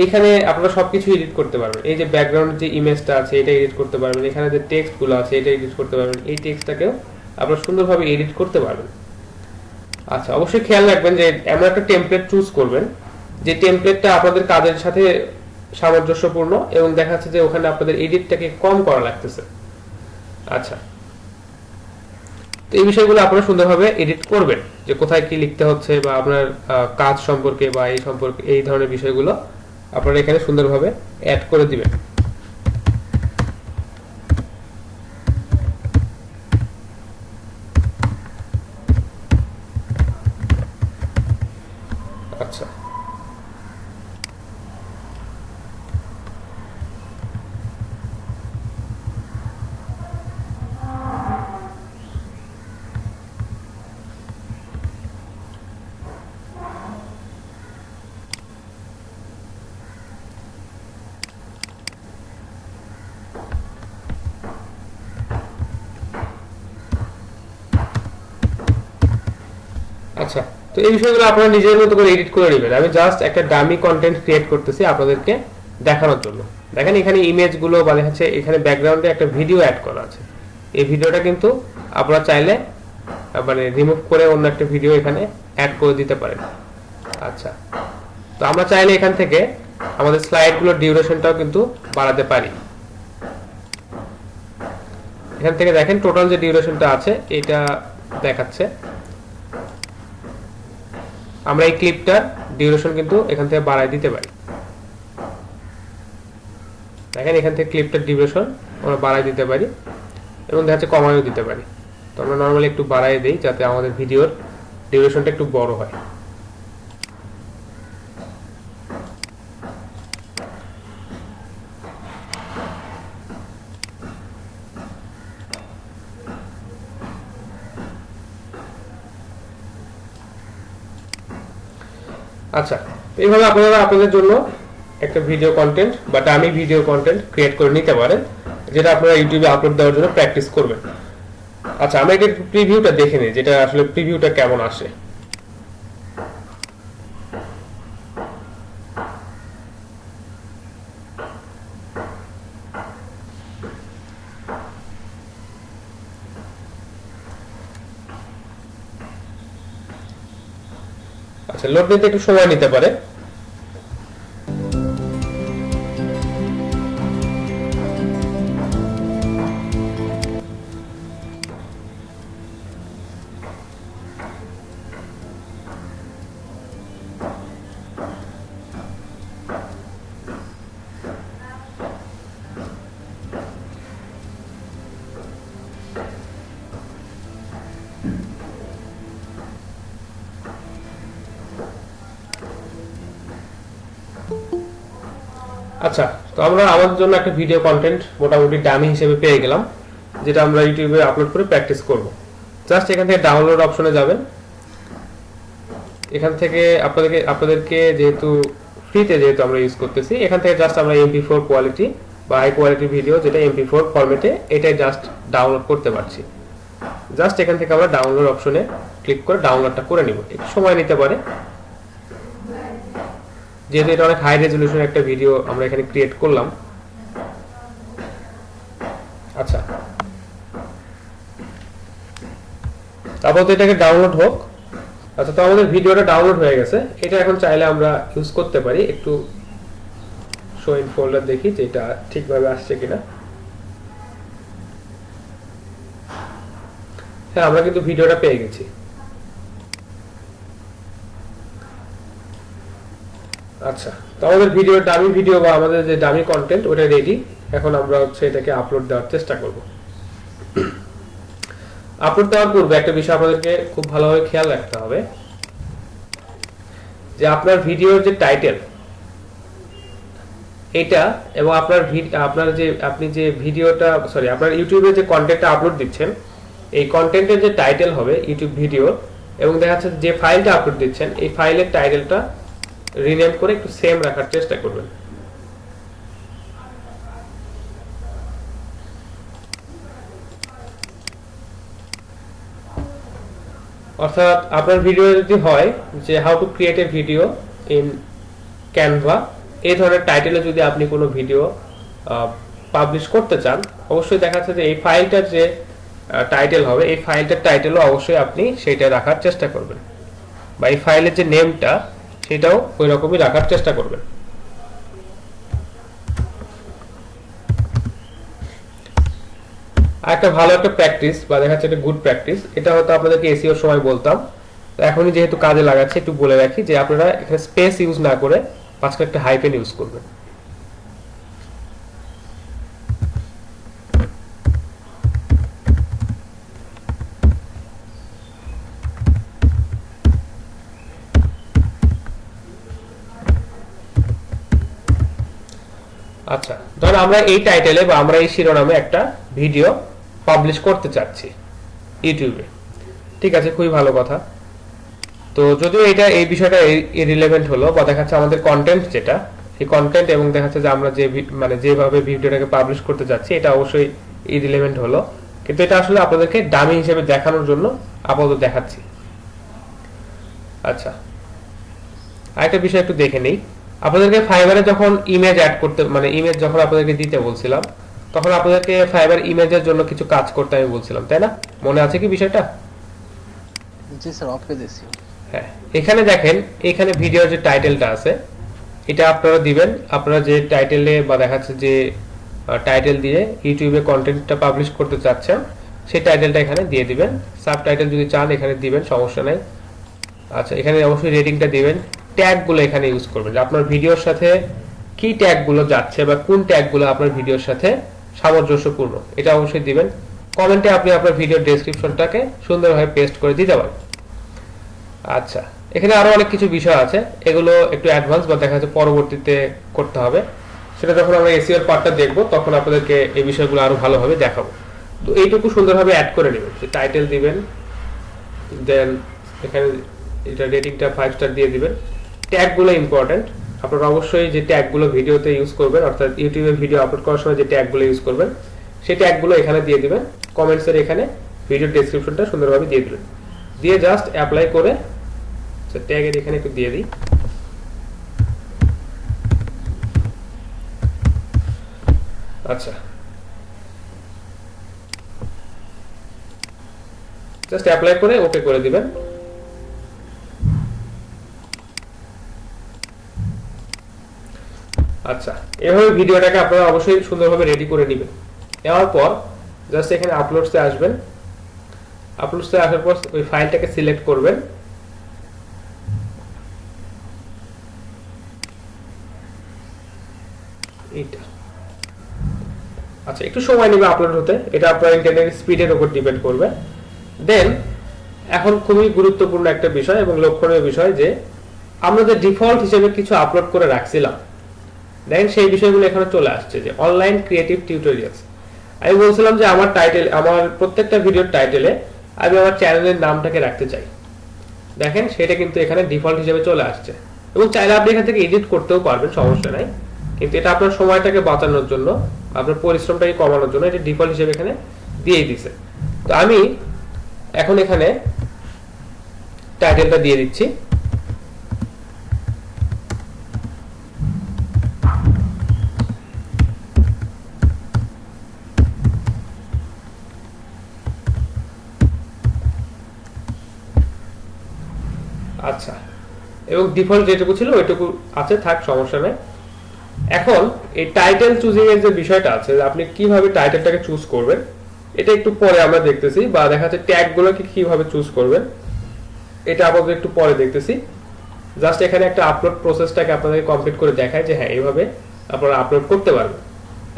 এখানে আপনারা সবকিছু এডিট করতে পারবেন। এই যে ব্যাকগ্রাউন্ড যে ইমেজটা আছে এটা এডিট করতে পারবেন, এখানে যে টেক্সট গুলো আছে এটা এডিট করতে পারবেন, এই টেক্সটটাকেও আপনারা সুন্দরভাবে এডিট করতে পারবেন। আচ্ছা, অবশ্যই খেয়াল রাখবেন যে এমন একটা টেমপ্লেট চুজ করবেন যে টেমপ্লেটটা আপনাদের কাজের সাথে সামঞ্জস্যপূর্ণ এবং দেখা যাচ্ছে যে ওখানে আপনাদের এডিটটাকে কম করা লাগতেছে। আচ্ছা, তো এই বিষয়গুলো আপনারা সুন্দরভাবে এডিট করবেন, যে কোথায় কি লিখতে হচ্ছে বা আপনার কাজ সম্পর্কে বা এই সম্পর্কে এই ধরনের বিষয়গুলো আপনারা এখানে সুন্দরভাবে অ্যাড করে দিবেন। আচ্ছা, আচ্ছা, তো এই বিষয়গুলো আপনারা নিজের মতো করে এডিট করে নেবেন। আমি জাস্ট একটা ডামি কন্টেন্ট ক্রিয়েট করতেছি আপনাদেরকে দেখানোর জন্য। দেখেন এখানে ইমেজগুলো বা দেখাচ্ছে এখানে ব্যাকগ্রাউন্ডে একটা ভিডিও অ্যাড করা আছে। এই ভিডিওটা কিন্তু আপনারা চাইলে মানে রিমুভ করে অন্য একটা ভিডিও এখানে অ্যাড করে দিতে পারেন। আচ্ছা, তো আমরা চাইলে এখান থেকে আমাদের স্লাইডগুলোর ডিউরেশনটাও কিন্তু বাড়াতে পারি। এখান থেকে দেখেন টোটাল যে ডিউরেশনটা আছে এটা দেখাচ্ছে। আমরা এই ক্লিপটার ডিউরেশন কিন্তু এখান থেকে বাড়ায় দিতে পারি। দেখেন এখান থেকে ক্লিপটার ডিউরেশন আমরা বাড়ায় দিতে পারি এবং দেখা যাচ্ছে কমায়ও দিতে পারি। তো আমরা নরমালি একটু বাড়ায় দেই যাতে আমাদের ভিডিওর ডিউরেশনটা একটু বড় হয়। আচ্ছা, এইভাবে আপনারা আপনাদের জন্য একটা ভিডিও কন্টেন্ট বা ডামি ভিডিও কন্টেন্ট ক্রিয়েট করে নিতে পারেন, যেটা আপনারা ইউটিউবে আপলোড দেওয়ার জন্য প্র্যাকটিস করবেন। আচ্ছা, আমরা একটা প্রিভিউটা দেখে নিই, যেটা আসলে প্রিভিউটা কেমন আসে। আচ্ছা, লোড নিতে একটু সময় নিতে পারে। আচ্ছা, তো আমরা আমাদের জন্য একটা ভিডিও কন্টেন্ট মোটামুটি ডামি হিসেবে পেয়ে গেলাম, যেটা আমরা ইউটিউবে আপলোড করে প্র্যাকটিস করব। জাস্ট এখান থেকে ডাউনলোড অপশনে যাবেন। এখান থেকে আপনাদেরকে যেহেতু ফ্রিতে যেহেতু আমরা ইউজ করতেছি, এখান থেকে জাস্ট আমরা MP4 কোয়ালিটি বা হাই কোয়ালিটি ভিডিও যেটা MP4 ফরম্যাটে এটাই জাস্ট ডাউনলোড করতে পারছি। জাস্ট এখান থেকে আমরা ডাউনলোড অপশনে ক্লিক করে ডাউনলোডটা করে নিব। একটু সময় নিতে পারে, যেহেতু এটা অনেক হাই রেজলিউশন একটা ভিডিও আমরা এখানে ক্রিয়েট করলাম। আচ্ছা, তারপর তো এটাকে ডাউনলোড হোক। আচ্ছা, তো আমাদের ভিডিওটা ডাউনলোড হয়ে গেছে। এটা এখন চাইলে আমরা ইউজ করতে পারি। একটু শো ইন ফোল্ডার দেখি যে এটা ঠিকভাবে আসছে কিনা। হ্যাঁ, আমরা কিন্তু ভিডিওটা পেয়ে গেছি। আচ্ছা, তো আমাদের ডামি ভিডিও বা আমাদের যে ডামি কন্টেন্ট ওটা রেডি। এখন আমরা হচ্ছে এটাকে আপলোড দেওয়ার চেষ্টা করব। আপলোড দেওয়ার পূর্বে একটা বিষয় আপনাদেরকে খুব ভালোভাবে খেয়াল রাখতে হবে যে আপনার ভিডিওর যে টাইটেল এটা এবং আপনি যে ভিডিওটা আপনার ইউটিউবে যে কন্টেন্টটা আপলোড দিচ্ছেন এই কন্টেন্টের যে টাইটেল হবে ইউটিউব ভিডিও, এবং দেখা যাচ্ছে যে ফাইলটা আপলোড দিচ্ছেন এই ফাইলের টাইটেলটা রিনেম করে একটু সেম রাখার চেষ্টা করবেন। অর্থাৎ আপনার ভিডিও যদি হয় যে how to create a video in Canva, এই ধরনের টাইটেলে যদি আপনি কোনো ভিডিও পাবলিশ করতে চান, অবশ্যই দেখা যাচ্ছে যে এই ফাইলটার যে টাইটেল হবে এই ফাইলটার টাইটেলও অবশ্যই আপনি সেইটা রাখার চেষ্টা করবেন, বা এই ফাইলের যে নেমটা সেটাও ওই রকমই রাখার চেষ্টা করবেন। একটা ভালো একটা প্র্যাকটিস বা দেখা যাচ্ছে একটা গুড প্র্যাকটিস, এটা হয়তো আপনাদেরকে এসইওর সময় বলতাম, তো এখনই যেহেতু কাজে লাগাচ্ছি একটু বলে রাখি যে আপনারা এখানে স্পেস ইউজ না করে পাঁচটা একটা হাইফেন ইউজ করবেন। আচ্ছা, ধরুন আমরা এই টাইটেলে বা আমরা এই শিরোনামে একটা ভিডিও পাবলিশ করতে চাচ্ছি ইউটিউবে, ঠিক আছে, খুবই ভালো কথা। তো যদিও এই বিষয়টা ইরিলেভেন্ট হলো, বা দেখাচ্ছে আমাদের কন্টেন্ট যেটা এই কন্টেন্ট এবং দেখাচ্ছে যে আমরা যেভাবে ভিডিওটাকে পাবলিশ করতে যাচ্ছি এটা অবশ্যই ইরিলেভেন্ট হলো, কিন্তু এটা আসলে আপনাদেরকে ডামি হিসেবে দেখানোর জন্য আপাতত দেখাচ্ছি। আচ্ছা, আরেকটা বিষয় একটু দেখে নেই। আপনাদেরকে ফাইবারে যখন ইমেজ অ্যাড করতে ইমেজ যখন আপনাদেরকে দিতে বলছিলাম তখন আপনাদেরকে ফাইবার ইমেজের জন্য কিছু কাজ করতে আমি বলছিলাম, তাই না? মনে আছে কি বিষয়টা? জি স্যার, অফ করে দিয়েছি। হ্যাঁ, এখানে দেখেন, এখানে ভিডিওর যে টাইটেলটা আছে এটা আপনারা দিবেন। আপনারা যে টাইটেলে বা দেখাচ্ছে যে টাইটেল দিয়ে ইউটিউবে কন্টেন্টটা পাবলিশ করতে চাচ্ছেন সেই টাইটেলটা এখানে দিয়ে দিবেন। সাব টাইটেল যদি চান এখানে দিবেন, সমস্যা নাই। আচ্ছা, এখানে অবশ্যই রেটিংটা দিবেন। ট্যাগগুলো এখানে ইউজ করবেন, যে আপনার ভিডিওর সাথে কি ট্যাগগুলো যাচ্ছে বা কোন ট্যাগগুলো আপনার ভিডিওর সাথে সামঞ্জস্যপূর্ণ এটা অবশ্যই দিবেন। কমেন্টে আপনি আপনার ভিডিওর ডেসক্রিপশনটাকে সুন্দরভাবে পেস্ট করে দিতে পারেন। আচ্ছা, এখানে আরো অনেক কিছু বিষয় আছে, এগুলো একটু অ্যাডভান্স বা দেখা যাচ্ছে পরবর্তীতে করতে হবে, সেটা যখন আমরা এসইও এর পার্টটা দেখব তখন আপনাদেরকে এই বিষয়গুলো আরো ভালোভাবে দেখাবো। তো এইটুকু সুন্দরভাবে অ্যাড করে নেবেন, যে টাইটেল দিবেন, দেন এখানে এটা রেটিংটা 5 স্টার দিয়ে দিবেন। ট্যাগগুলো ইম্পর্টেন্ট, আপনারা অবশ্যই যে ট্যাগগুলো ভিডিওতে ইউজ করবেন অর্থাৎ ইউটিউবে ভিডিও আপলোড করার সময় যে ট্যাগগুলো ইউজ করবেন সেই ট্যাগগুলো এখানে দিয়ে দিবেন। কমেন্টসের এখানে ভিডিও ডেসক্রিপশনটা সুন্দরভাবে দিয়ে দিবেন, দিয়ে জাস্ট অ্যাপ্লাই করে ট্যাগের এখানে একটু দিয়ে দিই। আচ্ছা, জাস্ট অ্যাপ্লাই করে ওকে করে দিবেন। আচ্ছা, এভাবে ভিডিওটাকে আপনারা অবশ্যই সুন্দরভাবে রেডি করে নেবেন। নেওয়ার পর জাস্ট এখানে আপলোডসে আসবেন। আপলোডসে আসার পর ওই ফাইলটাকে সিলেক্ট করবেন। এইটা আচ্ছা, একটু সময় নেবে আপলোড হতে, এটা আপনার ইন্টারনেট স্পিডের উপর ডিপেন্ড করবে। দেন এখন খুবই গুরুত্বপূর্ণ একটা বিষয় এবং লক্ষণীয় বিষয়, যে আমরা যে ডিফল্ট হিসেবে কিছু আপলোড করে রাখছিলাম, দেখেন সেই বিষয়গুলো এখানে চলে আসছে, যে অনলাইন ক্রিয়েটিভ টিউটোরিয়ালস। আমি বলছিলাম যে আমার প্রত্যেকটা ভিডিওর টাইটেলে আমি আমার চ্যানেলের নামটাকে রাখতে চাই। দেখেন সেটা কিন্তু এখানে ডিফল্ট হিসেবে চলে আসছে, এবং চাইলে আপনি এখান থেকে এডিট করতেও পারবেন, সমস্যা নাই, কিন্তু এটা আপনার সময়টাকে বাঁচানোর জন্য, আপনার পরিশ্রমটাকে কমানোর জন্য এটা ডিফল্ট হিসেবে এখানে দিয়ে দিছে। তো আমি এখন এখানে টাইটেলটা দিয়ে দিচ্ছি। আচ্ছা, এবং ডিফল্ট যেটুকু ছিল ওইটুকু আছে, থাক, সমস্যা নেই। এখন এই টাইটেল চুজিং এর যে বিষয়টা আছে, আপনি কিভাবে টাইটেলটাকে চুজ করবেন এটা একটু পরে আমরা দেখতেছি, বা দেখা যাচ্ছে ট্যাগ গুলোকে কিভাবে চুজ করবেন এটা আপাতত একটু পরে দেখতেছি। জাস্ট এখানে একটা আপলোড প্রসেসটাকে আপনাদের কমপ্লিট করে দেখায় যে হ্যাঁ এইভাবে আপনারা আপলোড করতে পারবেন।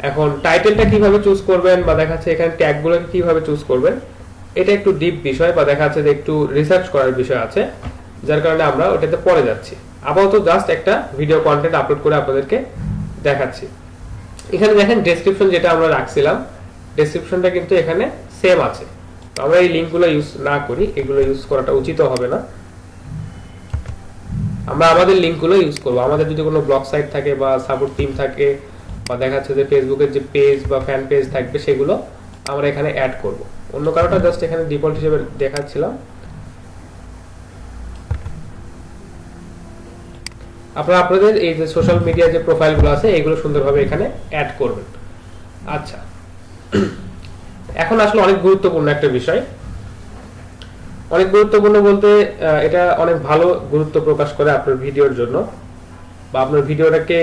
এখন টাইটেলটা কিভাবে চুজ করবেন বা দেখা যাচ্ছে এখানে ট্যাগগুলোকে কিভাবে চুজ করবেন, এটা একটু ডিপ বিষয় বা দেখা যাচ্ছে যে একটু রিসার্চ করার বিষয় আছে, যার কারণে আমরা ওটাতে পরে যাচ্ছি। আপাতত জাস্ট একটা ভিডিও কন্টেন্ট আপলোড করে আপনাদেরকে দেখাচ্ছি। এখানে দেখেন ডেসক্রিপশন যেটা আমরা রাখছিলাম, ডেসক্রিপশনটা কিন্তু এখানে সেম আছে। তো আমরা এই লিঙ্কগুলো ইউজ না করি, এগুলো ইউজ করাটা উচিত হবে না। আমরা আমাদের লিঙ্কগুলো ইউজ করব। আমাদের যদি কোনো ব্লগ সাইট থাকে বা সাপোর্ট টিম থাকে বা দেখা যাচ্ছে যে ফেসবুকের যে পেজ বা ফ্যান পেজ থাকবে সেগুলো আমরা এখানে অ্যাড করব। অন্য কারোটা জাস্ট এখানে ডিফল্ট হিসেবে দেখাচ্ছিলাম। আপনারা আপনাদের এই যে সোশ্যাল মিডিয়া যে প্রোফাইলগুলো আছে এগুলো সুন্দরভাবে এখানে অ্যাড করবেন। আচ্ছা, এখন আসলে অনেক গুরুত্বপূর্ণ একটা বিষয়। অনেক গুরুত্বপূর্ণ বলতে এটা অনেক ভালো গুরুত্ব প্রকাশ করে আপনার ভিডিওর জন্য বা আপনার ভিডিওটাকে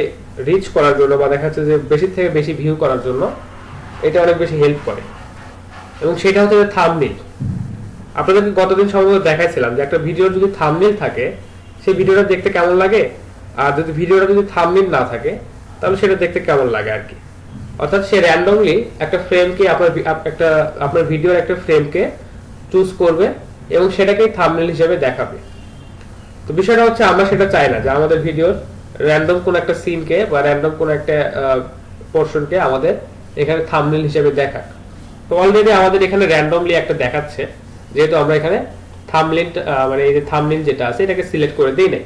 রিচ করার জন্য বা দেখা যাচ্ছে যে বেশি থেকে বেশি ভিউ করার জন্য এটা অনেক বেশি হেল্প করে, এবং সেটা হচ্ছে থাম্বনেইল। আপনাদেরকে গতদিন সম্ভবত দেখাইছিলাম যে একটা ভিডিওর যদি থাম্বনেইল থাকে সেই ভিডিওটা দেখতে কেমন লাগে, আর যদি ভিডিওটা যদি থাম্বনেইল না থাকে তাহলে সেটা দেখতে কেমন লাগে আর কি। অর্থাৎ সে র্যান্ডমলি একটা ফ্রেমকে আপনার ভিডিওর একটা ফ্রেমকে চুজ করবে এবং সেটাকে থাম্বনেইল হিসেবে দেখাবে। তো বিষয়টা হচ্ছে আমরা সেটা চাই না যে আমাদের ভিডিওর র্যান্ডম কোন একটা সিনকে বা র্যান্ডম কোন একটা পোরশনকে আমাদের এখানে থাম্বনেইল হিসেবে দেখাক। তো অলরেডি আমাদের এখানে র্যান্ডমলি একটা দেখাচ্ছে, যেহেতু আমরা এখানে থাম্বনেইল মানে এই যে থাম্বনেইল যেটা আছে এটাকে সিলেক্ট করে দেই নাই।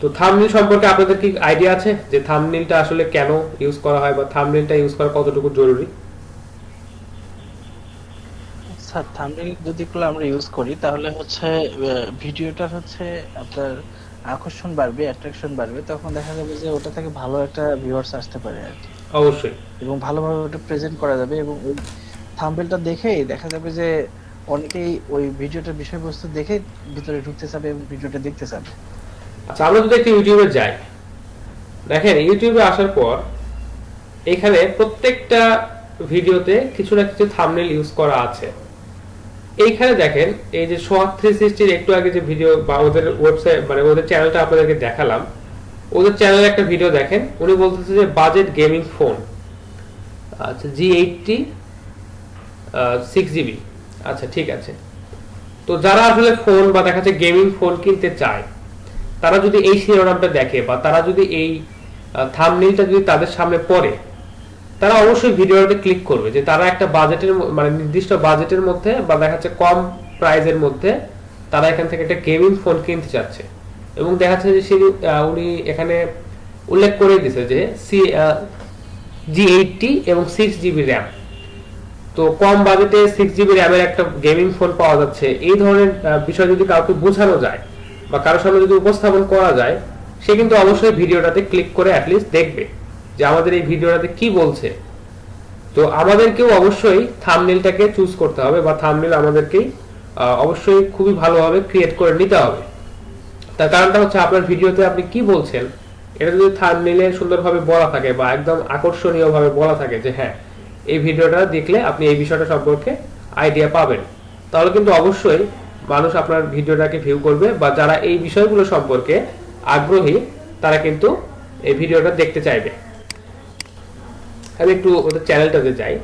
তো থাম্বনেইল সম্পর্কে আপনাদের কি আইডিয়া আছে যে থাম্বনেইলটা আসলে কেন ইউজ করা হয় বা থাম্বনেইলটা ইউজ করা কতটুকু জরুরি? স্যার থাম্বনেইল যদি গুলো আমরা ইউজ করি তাহলে হচ্ছে ভিডিওটার হচ্ছে আপনার আকর্ষণ বাড়বে, অ্যাট্রাকশন বাড়বে, তখন দেখা যাবে যে ওটা থেকে ভালো একটা ভিউয়ার্স আসতে পারে আর কি। অবশ্যই। এবং ভালোভাবে ওটা প্রেজেন্ট করা যাবে এবং ওই থাম্বনেইলটা দেখেই দেখা যাবে যে অনেকেই ওই ভিডিওটার বিষয়বস্তু দেখে ভিতরে ঢুকতে চাবে এবং ভিডিওটা দেখতে চাবে। আচ্ছা, আমরা যদি একটু ইউটিউবে যাই, দেখেন ইউটিউবে আসার পর এখানে প্রত্যেকটা ভিডিওতে কিছু না কিছু থাম্বনেইল ইউজ করা আছে। এইখানে দেখেন এই যে সোহাগ 360 একটু আগে যে ভিডিও বা ওদের ওয়েবসাইট মানে ওদের চ্যানেলটা আপনাদেরকে দেখালাম, ওদের চ্যানেলে একটা ভিডিও দেখেন, উনি বলতেছে যে বাজেট গেমিং ফোন, আচ্ছা G80 6GB। আচ্ছা ঠিক আছে। তো যারা আসলে ফোন বা দেখা যাচ্ছে গেমিং ফোন কিনতে চায় তারা যদি এই শিরোনামটা দেখে বা তারা যদি এই থাম্বনেইলটা যদি তাদের সামনে পড়ে, তারা অবশ্যই ভিডিওতে ক্লিক করবে যে তারা একটা বাজেটের মানে নির্দিষ্ট বাজেটের মধ্যে বা দেখা যাচ্ছে কম প্রাইসের মধ্যে তারা এখান থেকে একটা গেমিং ফোন কিনতে চাচ্ছে। এবং দেখা যাচ্ছে যে উনি এখানে উল্লেখ করে দিয়েছে যে G80 এবং 6GB র্যাম। তো কম বাজেটে 6GB র্যামের একটা গেমিং ফোন পাওয়া যাচ্ছে, এই ধরনের বিষয় যদি কাউকে বোঝানো যায় বা কারোর সামনে যদি উপস্থাপন করা যায়, সে কিন্তু অবশ্যই ভিডিওটাতে ক্লিক করে অ্যাটলিস্ট দেখবে যে আমাদের এই ভিডিওটাতে কি বলছে। তো আমাদেরকেও অবশ্যই থাম্বনেইলটাকে চুজ করতে হবে বা থাম্বনেইল আমাদেরকেই অবশ্যই খুবই ভালোভাবে ক্রিয়েট করে নিতে হবে। তার কারণটা হচ্ছে আপনার ভিডিওতে আপনি কি বলছেন এটা যদি থাম্বনেইলে সুন্দরভাবে বলা থাকে বা একদম আকর্ষণীয়ভাবে বলা থাকে যে হ্যাঁ এই ভিডিওটা দেখলে আপনি এই বিষয়টা সম্পর্কে আইডিয়া পাবেন, তাহলে কিন্তু অবশ্যই মানুষ আপনার ভিডিওটাকে ভিউ করবে বা যারা এই বিষয়গুলো সম্পর্কে আগ্রহী তারা কিন্তু এই ভিডিওটা দেখতে চাইবে। আমি একটু ওদের চ্যানেলটাতে যাই।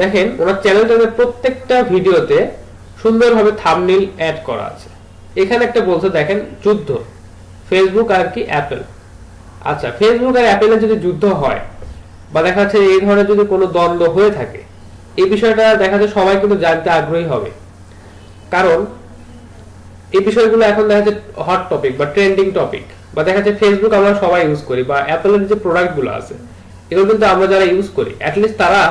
দেখেন ওনার চ্যানেলটাতে প্রত্যেকটা ভিডিওতে সুন্দরভাবে থাম্বনেইল অ্যাড করা আছে। এখানে একটা বলছে দেখেন যুদ্ধ ফেসবুক আর কি অ্যাপল। আচ্ছা, ফেসবুক আর অ্যাপেলের যদি যুদ্ধ হয় বা দেখা যাচ্ছে এই ধরনের যদি কোনো দ্বন্দ্ব হয়ে থাকে, এই বিষয়টা দেখা যাচ্ছে সবাই কিন্তু জানতে আগ্রহী হবে, কারণ এই বিষয়গুলো এখন দেখা যাচ্ছে হট টপিক বা ট্রেন্ডিং টপিক। বা দেখা যাচ্ছে ফেসবুক আমরা সবাই ইউজ করি বা অ্যাপলের যে প্রোডাক্টগুলো আছে এগুলো কিন্তু আমরা যারা ইউজ করি অ্যাটলিস্ট তারা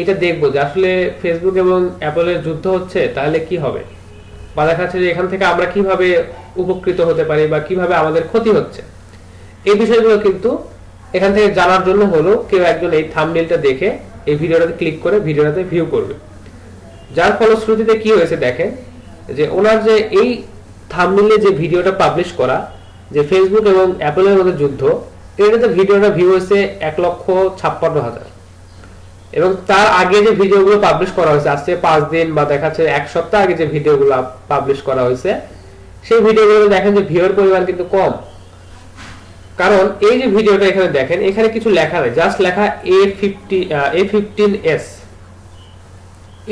এটা দেখবো যে আসলে ফেসবুক এবং অ্যাপলের যুদ্ধ হচ্ছে তাহলে কি হবে, বা দেখা যাচ্ছে যে এখান থেকে আমরা কিভাবে উপকৃত হতে পারি বা কিভাবে আমাদের ক্ষতি হচ্ছে, এই বিষয়গুলো কিন্তু এখান থেকে জানার জন্য হলো কেউ একজন এই থাম্বনেইলটা দেখে এই ভিডিওটাতে ক্লিক করে ভিডিওটাতে ভিউ করবে। যার ফলশ্রুতিতে কি হয়েছে দেখেন যে ওনার যে এই থাম্বনেইলে যে ভিডিওটা পাবলিশ করা যে ফেসবুক এবং অ্যাপলের মধ্যে যুদ্ধ, এটাতে ভিডিওটা ভিউ হয়েছে 1,56,000। এবং তার আগে যে ভিডিওগুলো পাবলিশ করা হয়েছে আজকে 5 দিন বা দেখা যাচ্ছে 1 সপ্তাহ আগে যে ভিডিওগুলো পাবলিশ করা হয়েছে সেই ভিডিওগুলো দেখেন যে ভিউয়ার পরিমাণ কিন্তু কম। কারণ এই যে ভিডিওটা এখানে দেখেন, এখানে কিছু লেখা নেই, জাস্ট লেখা A15s।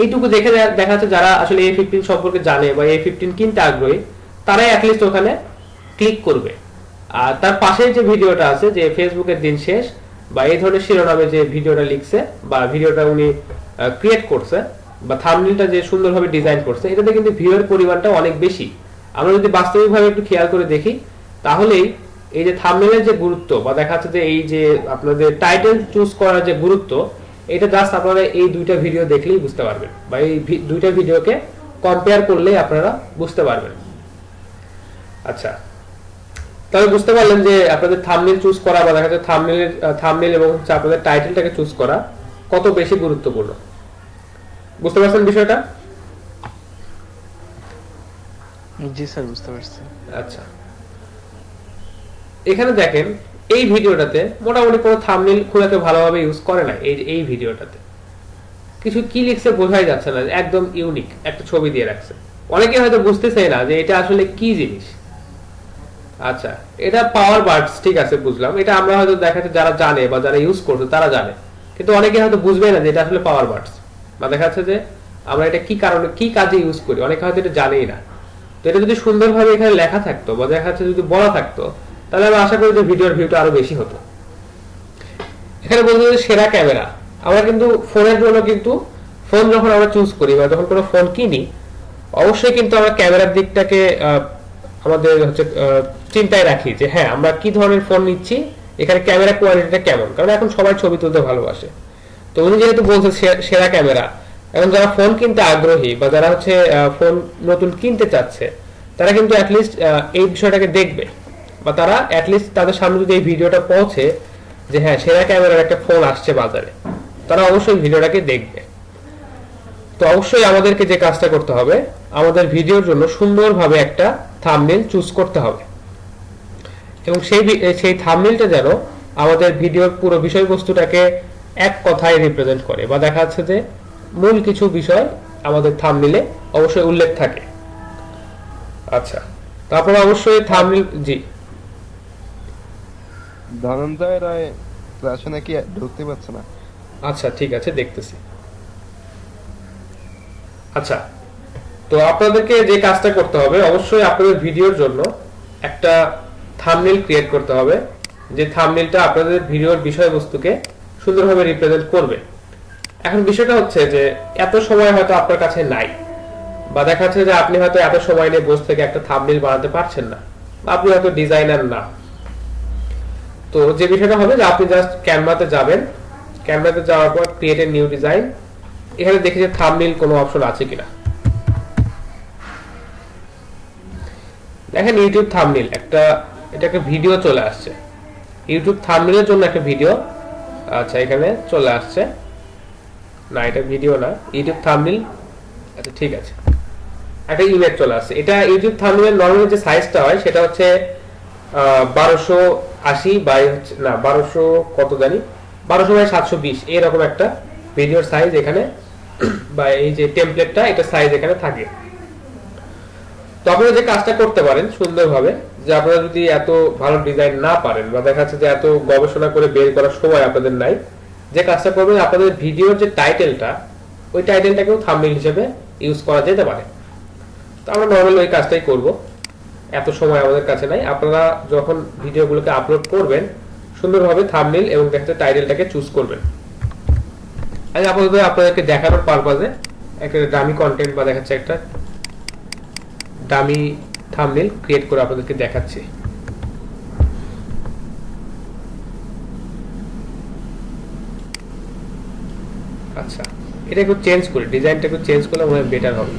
এইটুকু দেখে দেখা যাচ্ছে যারা আসলে A15 সম্পর্কে জানে বা A15 কিনতে আগ্রহী তারাই অ্যাটলিস্ট ওখানে ক্লিক করবে। আর তার পাশে যে ভিডিওটা আছে যে ফেসবুকের দিন শেষ বা এই ধরনের শিরোনামে যে ভিডিওটা লিখছে বা ভিডিওটা উনি ক্রিয়েট করছে বা থাম্বনেলটা যে সুন্দরভাবে ডিজাইন করছে, এটাতে কিন্তু ভিউয়ের পরিমাণটা অনেক বেশি। আমরা যদি বাস্তবিকভাবে একটু খেয়াল করে দেখি তাহলেই এই যে থাম্বনেলের যে গুরুত্ব বা দেখা যাচ্ছে যে এই যে আপনাদের টাইটেল চুজ করার যে গুরুত্ব, এটা জাস্ট আপনারা এই দুইটা ভিডিও দেখলেই বুঝতে পারবেন বা এই দুইটা ভিডিওকে কম্পেয়ার করলেই আপনারা বুঝতে পারবেন। আচ্ছা, তাহলে বুঝতে পারলেন যে আপনাদের থাম্বনেল চুজ করা বা দেখা যাচ্ছে থাম্বনেল এবং আপনাদের টাইটেলটাকে চুজ করা কত বেশি গুরুত্বপূর্ণ। বুঝতে পারছেন বিষয়টা? জি স্যার, বুঝতে পারছি। আচ্ছা, এখানে দেখেন এই ভিডিওটাতে মোটামুটি কোনো থাম্বনেল খুব একটা ভালোভাবে ইউজ করে না। এই ভিডিওটাতে কিছু কি লিখছে বোঝাই যাচ্ছে না, একদম ইউনিক একটা ছবি দিয়ে রাখছে। অনেকে হয়তো বুঝতেছে না যে এটা আসলে কি জিনিস। আচ্ছা, এটা পাওয়ার বাডস, ঠিক আছে বুঝলাম, এটা আমরা হয়তো দেখাচ্ছে যারা জানে বা যারা ইউজ করছে তারা জানে, কিন্তু অনেকে হয়তো বুঝবে না যে এটা আসলে পাওয়ার বাডস বা দেখাচ্ছে যে আমরা এটা কি কারণে কি কাজে ইউজ করি, অনেকে হয়তো এটা জানেই না। তো এটা যদি সুন্দরভাবে এখানে লেখা থাকতো বা দেখাচ্ছে যদি বলা থাকতো তাহলে আমি আশা করি যে ভিডিওর ভিউটা আরো বেশি হতো। এখানে বলতে যে সেরা ক্যামেরা, আমরা কিন্তু ফোনের জন্য কিন্তু ফোন যখন আমরা চুজ করি বা যখন কোনো ফোন কিনি অবশ্যই কিন্তু আমরা ক্যামেরার দিকটাকে আমাদের হচ্ছে চিন্তায় রাখি যে হ্যাঁ আমরা কি ধরনের ফোন নিচ্ছি, এখানে ক্যামেরা কোয়ালিটিটা কেমন, কারণ এখন সবাই ছবি তুলতে ভালোবাসে। তো উনি যেহেতু বলছে সেরা ক্যামেরা, এখন যারা ফোন কিনতে আগ্রহী বা যারা হচ্ছে ফোন নতুন কিনতে চাচ্ছে তারা কিন্তু অ্যাটলিস্ট এই বিষয়টাকে দেখবে বা তারা অ্যাটলিস্ট তাদের সামনে যদি এই ভিডিওটা পৌঁছে যে হ্যাঁ সেরা ক্যামেরার একটা ফোন আসছে বাজারে, তারা অবশ্যই ভিডিওটাকে দেখবে। তো অবশ্যই আমাদেরকে যে কাজটা করতে হবে, আমাদের ভিডিওর জন্য সুন্দরভাবে একটা থাম্বনেল চুজ করতে হবে এবং সেই থাম্বনেলটা যেন আমাদের ভিডিওর পুরো বিষয়বস্তুটাকে এক কথায় রিপ্রেজেন্ট করে বা দেখা যাচ্ছে যে মূল কিছু বিষয় আমাদের থাম্বনেলে অবশ্যই উল্লেখ থাকে। আচ্ছা, তারপরে অবশ্যই থাম্বনেল, জি ধনঞ্জয় রায় ক্লাসে নাকি ঢুকতে পারছে না। আচ্ছা ঠিক আছে, দেখতেছি। আচ্ছা, তো আপনাদেরকে যে কাজটা করতে হবে অবশ্যই আপনাদের ভিডিওর জন্য একটা থাম্বনেল ক্রিয়েট করতে হবে, যে থাম্বনেলটা আপনাদের ভিডিওর বিষয়বস্তুকে সুন্দরভাবে রিপ্রেজেন্ট করবে। এখন বিষয়টা হচ্ছে যে এত সময় হয়তো আপনার কাছে নাই বা দেখা যাচ্ছে যে আপনি হয়তো এত সময় নিয়ে বসে থেকে একটা থাম্বনেল বানাতে পারছেন না বা আপনি হয়তো ডিজাইনার না। তো যে বিষয়টা হবে যে আপনি জাস্ট ক্যানভাতে যাবেন, ক্যানভাতে যাওয়ার পর ক্রিয়েট এ নিউ ডিজাইন, এখানে দেখি যে থাম্বনেল কোনো অপশন আছে কিনা। দেখেন ইউটিউব থাম্বনেল এটা একটা ভিডিও চলে আসছে, ইউটিউব থাম্বনেলের জন্য একটা ভিডিও। আচ্ছা, এখানে চলে আসছে না, এটা ভিডিও না, ইউটিউব থাম্বনেল। আচ্ছা ঠিক আছে, একটা ইমেজ চলে আসছে। এটা ইউটিউব থাম্বনেলের নরমালি যে সাইজটা হয় সেটা হচ্ছে 1280 বাই হচ্ছে না 1200 কত জানি 1200 বাই 720 এরকম একটা ভিডিওর সাইজ এখানে বা এই যে টেমপ্লেটটা এটা সাইজ এখানে থাকে। তো আপনারা যে কাজটা করতে পারেন সুন্দরভাবে, যে আপনারা যদি এত ভালো ডিজাইন না পারেন বা দেখা যাচ্ছে যে এত গবেষণা করে বের করার সময় আপনাদের নাই, যে কাজটা করবেন আপনাদের ভিডিওর যে টাইটেলটা ওই টাইটেলটাকেও থাম্বনেল হিসেবে ইউজ করা যেতে পারে। তো আমরা নরমালি ওই কাজটাই করব, এত সময় আমাদের কাছে নাই। আপনারা যখন ভিডিওগুলোকে আপলোড করবেন সুন্দরভাবে থাম্বনেল এবং দেখা টাইটেলটাকে চুজ করবেন। আজ আপাতত আপনাদেরকে দেখানোর পারপাজে একটা ডামি কন্টেন্ট বা দেখাচ্ছে একটা ডামি থাম্বনেল ক্রিয়েট করে আপনাদেরকে দেখাচ্ছি। আচ্ছা, এটা একটু চেঞ্জ করি, ডিজাইনটা একটু চেঞ্জ করলে মনে হয় বেটার হবে।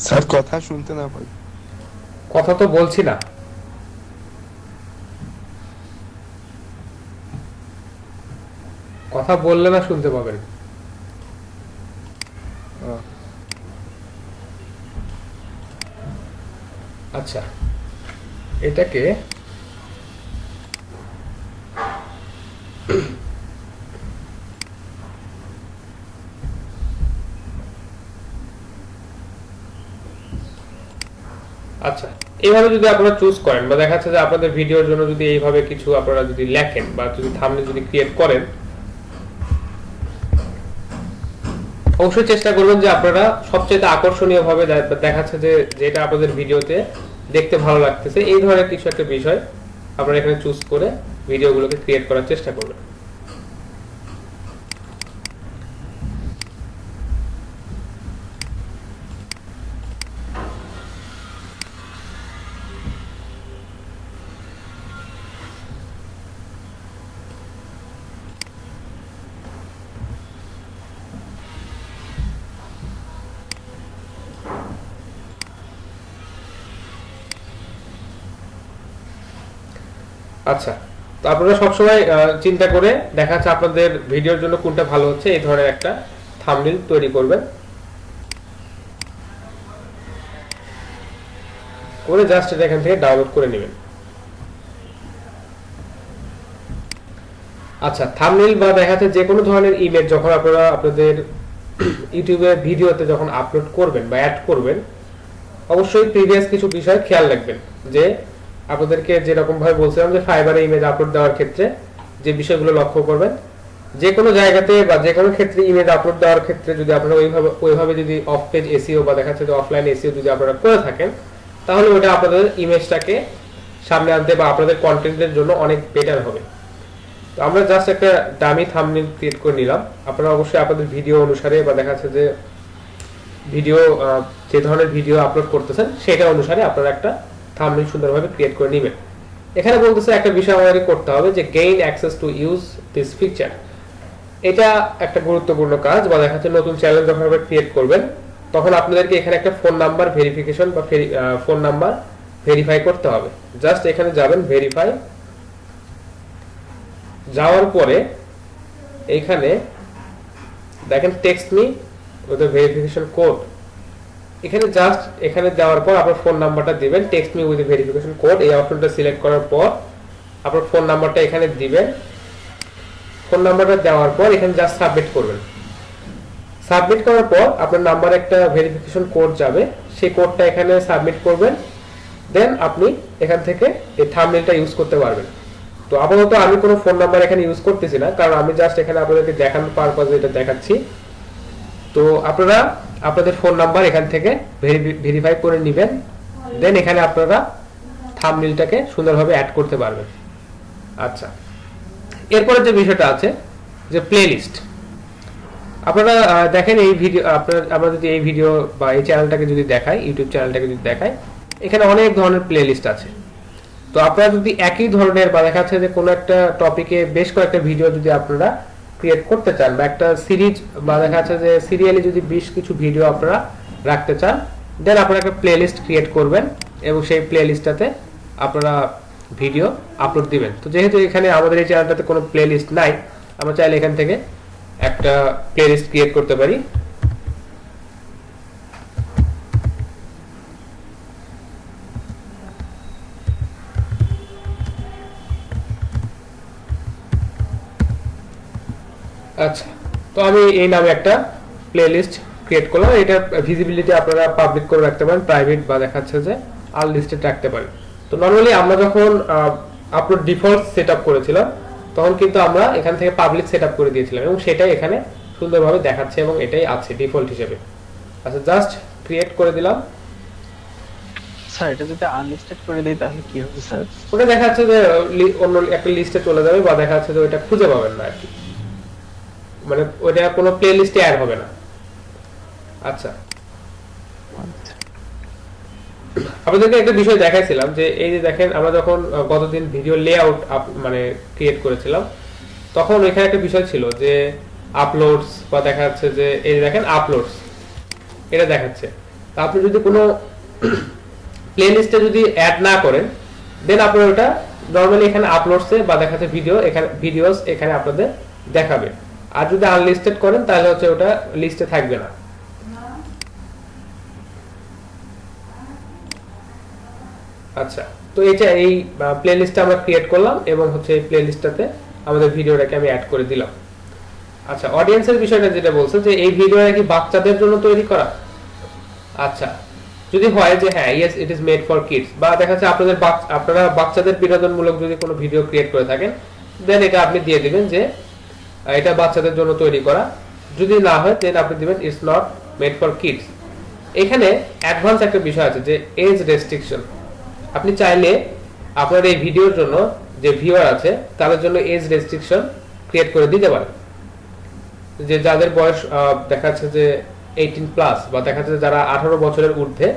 স্যার কথা শুনতে না পাই। কথা তো বলছি না। কথা বললে না শুনতে পাবেন। আচ্ছা, এটাকে আচ্ছা, এইভাবে যদি আপনারা চুজ করেন বা দেখা যাচ্ছে যে আপনাদের ভিডিওর জন্য যদি এইভাবে কিছু আপনারা যদি লেখেন বা যদি থাম্বনেল যদি ক্রিয়েট করেন, অবশ্যই চেষ্টা করবেন যে আপনারা সবচেয়ে আকর্ষণীয় ভাবে দেখা যাচ্ছে যে যেটা আপনাদের ভিডিওতে দেখতে ভালো লাগতেছে এই ধরনের কিছু একটা বিষয় আপনারা এখানে চুজ করে ভিডিওগুলোকে ক্রিয়েট করার চেষ্টা করবেন। আচ্ছা, তো আপনারা সবসময় চিন্তা করে দেখা যাচ্ছে আপনাদের ভিডিওর জন্য কোনটা ভালো হচ্ছে এই ধরনের একটা থাম্বনেল তৈরি করবেন, করে জাস্ট এটা এখান থেকে ডাউনলোড করে নেবেন। আচ্ছা, থাম্বনেল বা দেখা যাচ্ছে যে কোনো ধরনের ইমেজ যখন আপনারা আপনাদের ইউটিউবে ভিডিওতে যখন আপলোড করবেন বা অ্যাড করবেন, অবশ্যই প্রিভিয়াস কিছু বিষয় খেয়াল রাখবেন। যে আপনাদেরকে যেরকম ভাবে বলছিলাম যে ফাইবারে ইমেজ আপলোড দেওয়ার ক্ষেত্রে যে বিষয়গুলো লক্ষ্য করবেন, যে কোনো জায়গাতে বা যে কোনো ক্ষেত্রে ইমেজ আপলোড দেওয়ার ক্ষেত্রে যদি আপনারা ওইভাবে যদি অফ পেজ এসইও বা দেখা যাচ্ছে যে অফলাইন এসইও যদি আপনারা করে থাকেন, তাহলে ওটা আপনাদের ইমেজটাকে সামনে আনতে বা আপনাদের কন্টেন্টের জন্য অনেক বেটার হবে। তো আমরা জাস্ট একটা ডামি থাম্বনেল ক্রিয়েট করে নিলাম। আপনারা অবশ্যই আপনাদের ভিডিও অনুসারে বা দেখা যাচ্ছে যে ভিডিও যে ধরনের ভিডিও আপলোড করতেছেন সেটা অনুসারে আপনারা একটা থাম্বনেল সুন্দরভাবে ক্রিয়েট করে নেবেন। এখানে বলতেছে একটা বিষয় আমাদের করতে হবে যে gain access to use this picture. এটা একটা গুরুত্বপূর্ণ কাজ। বা দেখা যাচ্ছে নতুন চ্যানেল যখন আপনারা ক্রিয়েট করবেন তখন আপনাদেরকে এখানে একটা ফোন নাম্বার ভেরিফিকেশন বা ফোন নাম্বার ভেরিফাই করতে হবে। জাস্ট এখানে যাবেন ভেরিফাই, যাওয়ার পরে এখানে দেখেন text me with the verification code. এখানে জাস্ট এখানে দেওয়ার পর আপনার ফোন নাম্বারটা দিবেন, text me with verification code এই অপশনটা সিলেক্ট করার পর আপনার ফোন নাম্বারটা এখানে দিবেন। ফোন নাম্বারটা দেওয়ার পর এখানে জাস্ট সাবমিট করবেন। সাবমিট করার পর আপনার নাম্বারে একটা ভেরিফিকেশন কোড যাবে, সেই কোডটা এখানে সাবমিট করবেন। দেন আপনি এখান থেকে এই থাম্বনেলটা ইউজ করতে পারবেন। তো আপাতত আমি কোনো ফোন নাম্বার এখানে ইউজ করতেছি না, কারণ আমি জাস্ট এখানে আপনাদেরকে দেখানোর পারপাজে এটা দেখাচ্ছি। তো আপনারা আপনাদের ফোন নাম্বার এখান থেকে ভেরিফাই করে নেবেন। দেন এখানে আপনারা থাম্বনেলটাকে সুন্দরভাবে অ্যাড করতে পারবেন। আচ্ছা, এরপরে যে বিষয়টা আছে যে প্লেলিস্ট। আপনারা দেখেন এই ভিডিও আমরা যদি এই ভিডিও বা এই চ্যানেলটাকে যদি দেখাই, ইউটিউব চ্যানেলটাকে যদি দেখাই, এখানে অনেক ধরনের প্লেলিস্ট আছে। তো আপনারা যদি একই ধরনের বা দেখা যাচ্ছে যে কোনো একটা টপিকে বেশ কয়েকটা ভিডিও যদি আপনারা ক্রিয়েট করতে চান বা একটা সিরিজ বা দেখা যাচ্ছে যে সিরিয়ালি যদি বেশ কিছু ভিডিও আপনারা রাখতে চান, দেন আপনারা একটা প্লেলিস্ট ক্রিয়েট করবেন এবং সেই প্লেলিস্টটাতে আপনারা ভিডিও আপলোড দিবেন। তো যেহেতু এখানে আমাদের এই চ্যানেলটাতে কোনো প্লেলিস্ট নাই, আমরা চাইলে এখান থেকে একটা প্লেলিস্ট ক্রিয়েট করতে পারি। আচ্ছা, তো আমি এই নামে একটা প্লেলিস্ট ক্রিয়েট করলাম। এটা ভিজিবিলিটি আপনারা পাবলিক করে রাখতে পারেন, প্রাইভেট বা দেখাচ্ছে যে আনলিস্টেড রাখতে পারেন। তো নরমালি আমরা যখন আপলোড ডিফল্ট সেটআপ করেছিলাম তখন কিন্তু আমরা এখান থেকে পাবলিক সেটআপ করে দিয়েছিলাম এবং সেটাই এখানে সুন্দরভাবে দেখাচ্ছে এবং এটাই আছে ডিফল্ট হিসেবে। আচ্ছা, জাস্ট ক্রিয়েট করে দিলাম। স্যার এটা যদি আনলিস্টেড করে দেই তাহলে কি হবে স্যার? ওটা দেখা যাচ্ছে যে অন্য একটা লিস্টে চলে যাবে বা দেখা যাচ্ছে যে ওটা খুঁজে পাবেন না আর কি, মানে ওটা কোনো প্লে লিস্টে অ্যাড হবে না। আচ্ছা, আপনাদেরকে একটা বিষয় দেখাইছিলাম যে এই যে দেখেন আমরা যখন গতদিন ভিডিও লেআউট মানে ক্রিয়েট করেছিলাম তখন এখানে একটা বিষয় ছিল যে আপলোডস বা দেখা যাচ্ছে যে এই দেখেন আপলোডস এটা দেখাচ্ছে। আপনি যদি কোনো প্লেলিস্টে যদি অ্যাড না করেন দেন আপনার ওটা নরমালি এখানে আপলোডসে বা দেখাচ্ছে ভিডিও এখানে ভিডিওস এখানে আপনাদের দেখাবে। আর যদি আনলিস্টেড করেন তাহলে হচ্ছে ওটা লিস্টে থাকবে না। আচ্ছা, তো এই প্লেলিস্টটা আমরা ক্রিয়েট করলাম এবং হচ্ছে এই প্লেলিস্টটাতে আমাদের ভিডিওটাকে আমি অ্যাড করে দিলাম। আচ্ছা, অডিয়েন্সের বিষয়টা যেটা বলছে যে এই ভিডিওটা কি বাচ্চাদের জন্য তৈরি করা? আচ্ছা, যদি হয় যে হ্যাঁ yes it is made for kids, বা দেখা যাচ্ছে আপনারা বাচ্চাদের বিনোদনমূলক যদি কোনো ভিডিও ক্রিয়েট করে থাকেন দেন এটা আপনি দিয়ে দিবেন যে এটা বাচ্চাদের জন্য তৈরি করা। যদি না হয় দেন আপনি দিবেন it's not made for kids. এখানে অ্যাডভান্স একটা বিষয় আছে যে এজ রেস্ট্রিকশন। আপনি চাইলে আপনার এই ভিডিওর জন্য যে ভিউয়ার আছে তাদের জন্য এজ রেস্ট্রিকশন ক্রিয়েট করে দিতে পারেন, যে যাদের বয়স দেখা যাচ্ছে যে 18 প্লাস বা দেখা যাচ্ছে যারা 18 বছরের ঊর্ধ্বে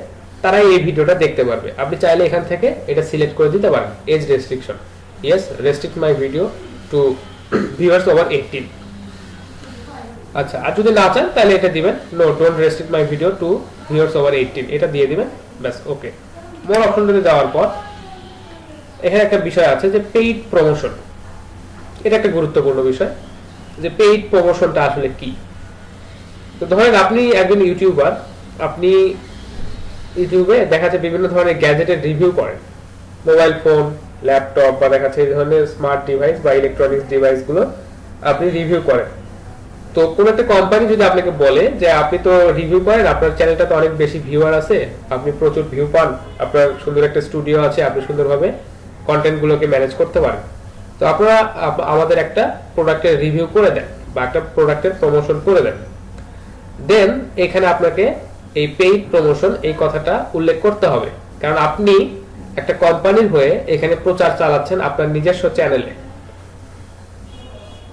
তারাই এই ভিডিওটা দেখতে পারবে। আপনি চাইলে এখান থেকে এটা সিলেক্ট করে দিতে পারেন age restriction, yes restrict my video to viewers over 18। আচ্ছা, আর যদি না চান তাহলে এটা দিবেন no don't restrict my video to viewers over 18, এটা দিয়ে দিবেন ব্যাস। ওকে, মোর অপশনটাতে যাওয়ার পর এখানে একটা বিষয় আছে যে পেইড প্রমোশন। এটা একটা গুরুত্বপূর্ণ বিষয় যে পেইড প্রমোশনটা আসলে কি। তো ধরেন আপনি একজন ইউটিউবার, আপনি ইউটিউবে দেখা যাচ্ছে বিভিন্ন ধরনের গ্যাজেটের রিভিউ করেন, মোবাইল ফোন, ল্যাপটপ বা দেখা যাচ্ছে এই ধরনের স্মার্ট ডিভাইস বা ইলেকট্রনিক্স ডিভাইসগুলো আপনি রিভিউ করেন। তো কোন একটা কোম্পানি যদি আপনাকে বলে যে আপনি তো রিভিউ করেন, আপনার চ্যানেলটা তো অনেক বেশি ভিউয়ার আছে, আপনি প্রচুর ভিউ পান, আপনার সুন্দর একটা স্টুডিও আছে, আপনি সুন্দরভাবে কন্টেন্টগুলোকে ম্যানেজ করতে পারেন, তো আপনারা আমাদের একটা প্রোডাক্টের রিভিউ করে দেন বা একটা প্রোডাক্টের প্রমোশন করে দেন। দেন এখানে আপনাকে এই পেইড প্রমোশন এই কথাটা উল্লেখ করতে হবে, কারণ আপনি একটা কোম্পানির হয়ে এখানে প্রচার চালাচ্ছেন আপনার নিজস্ব চ্যানেলে।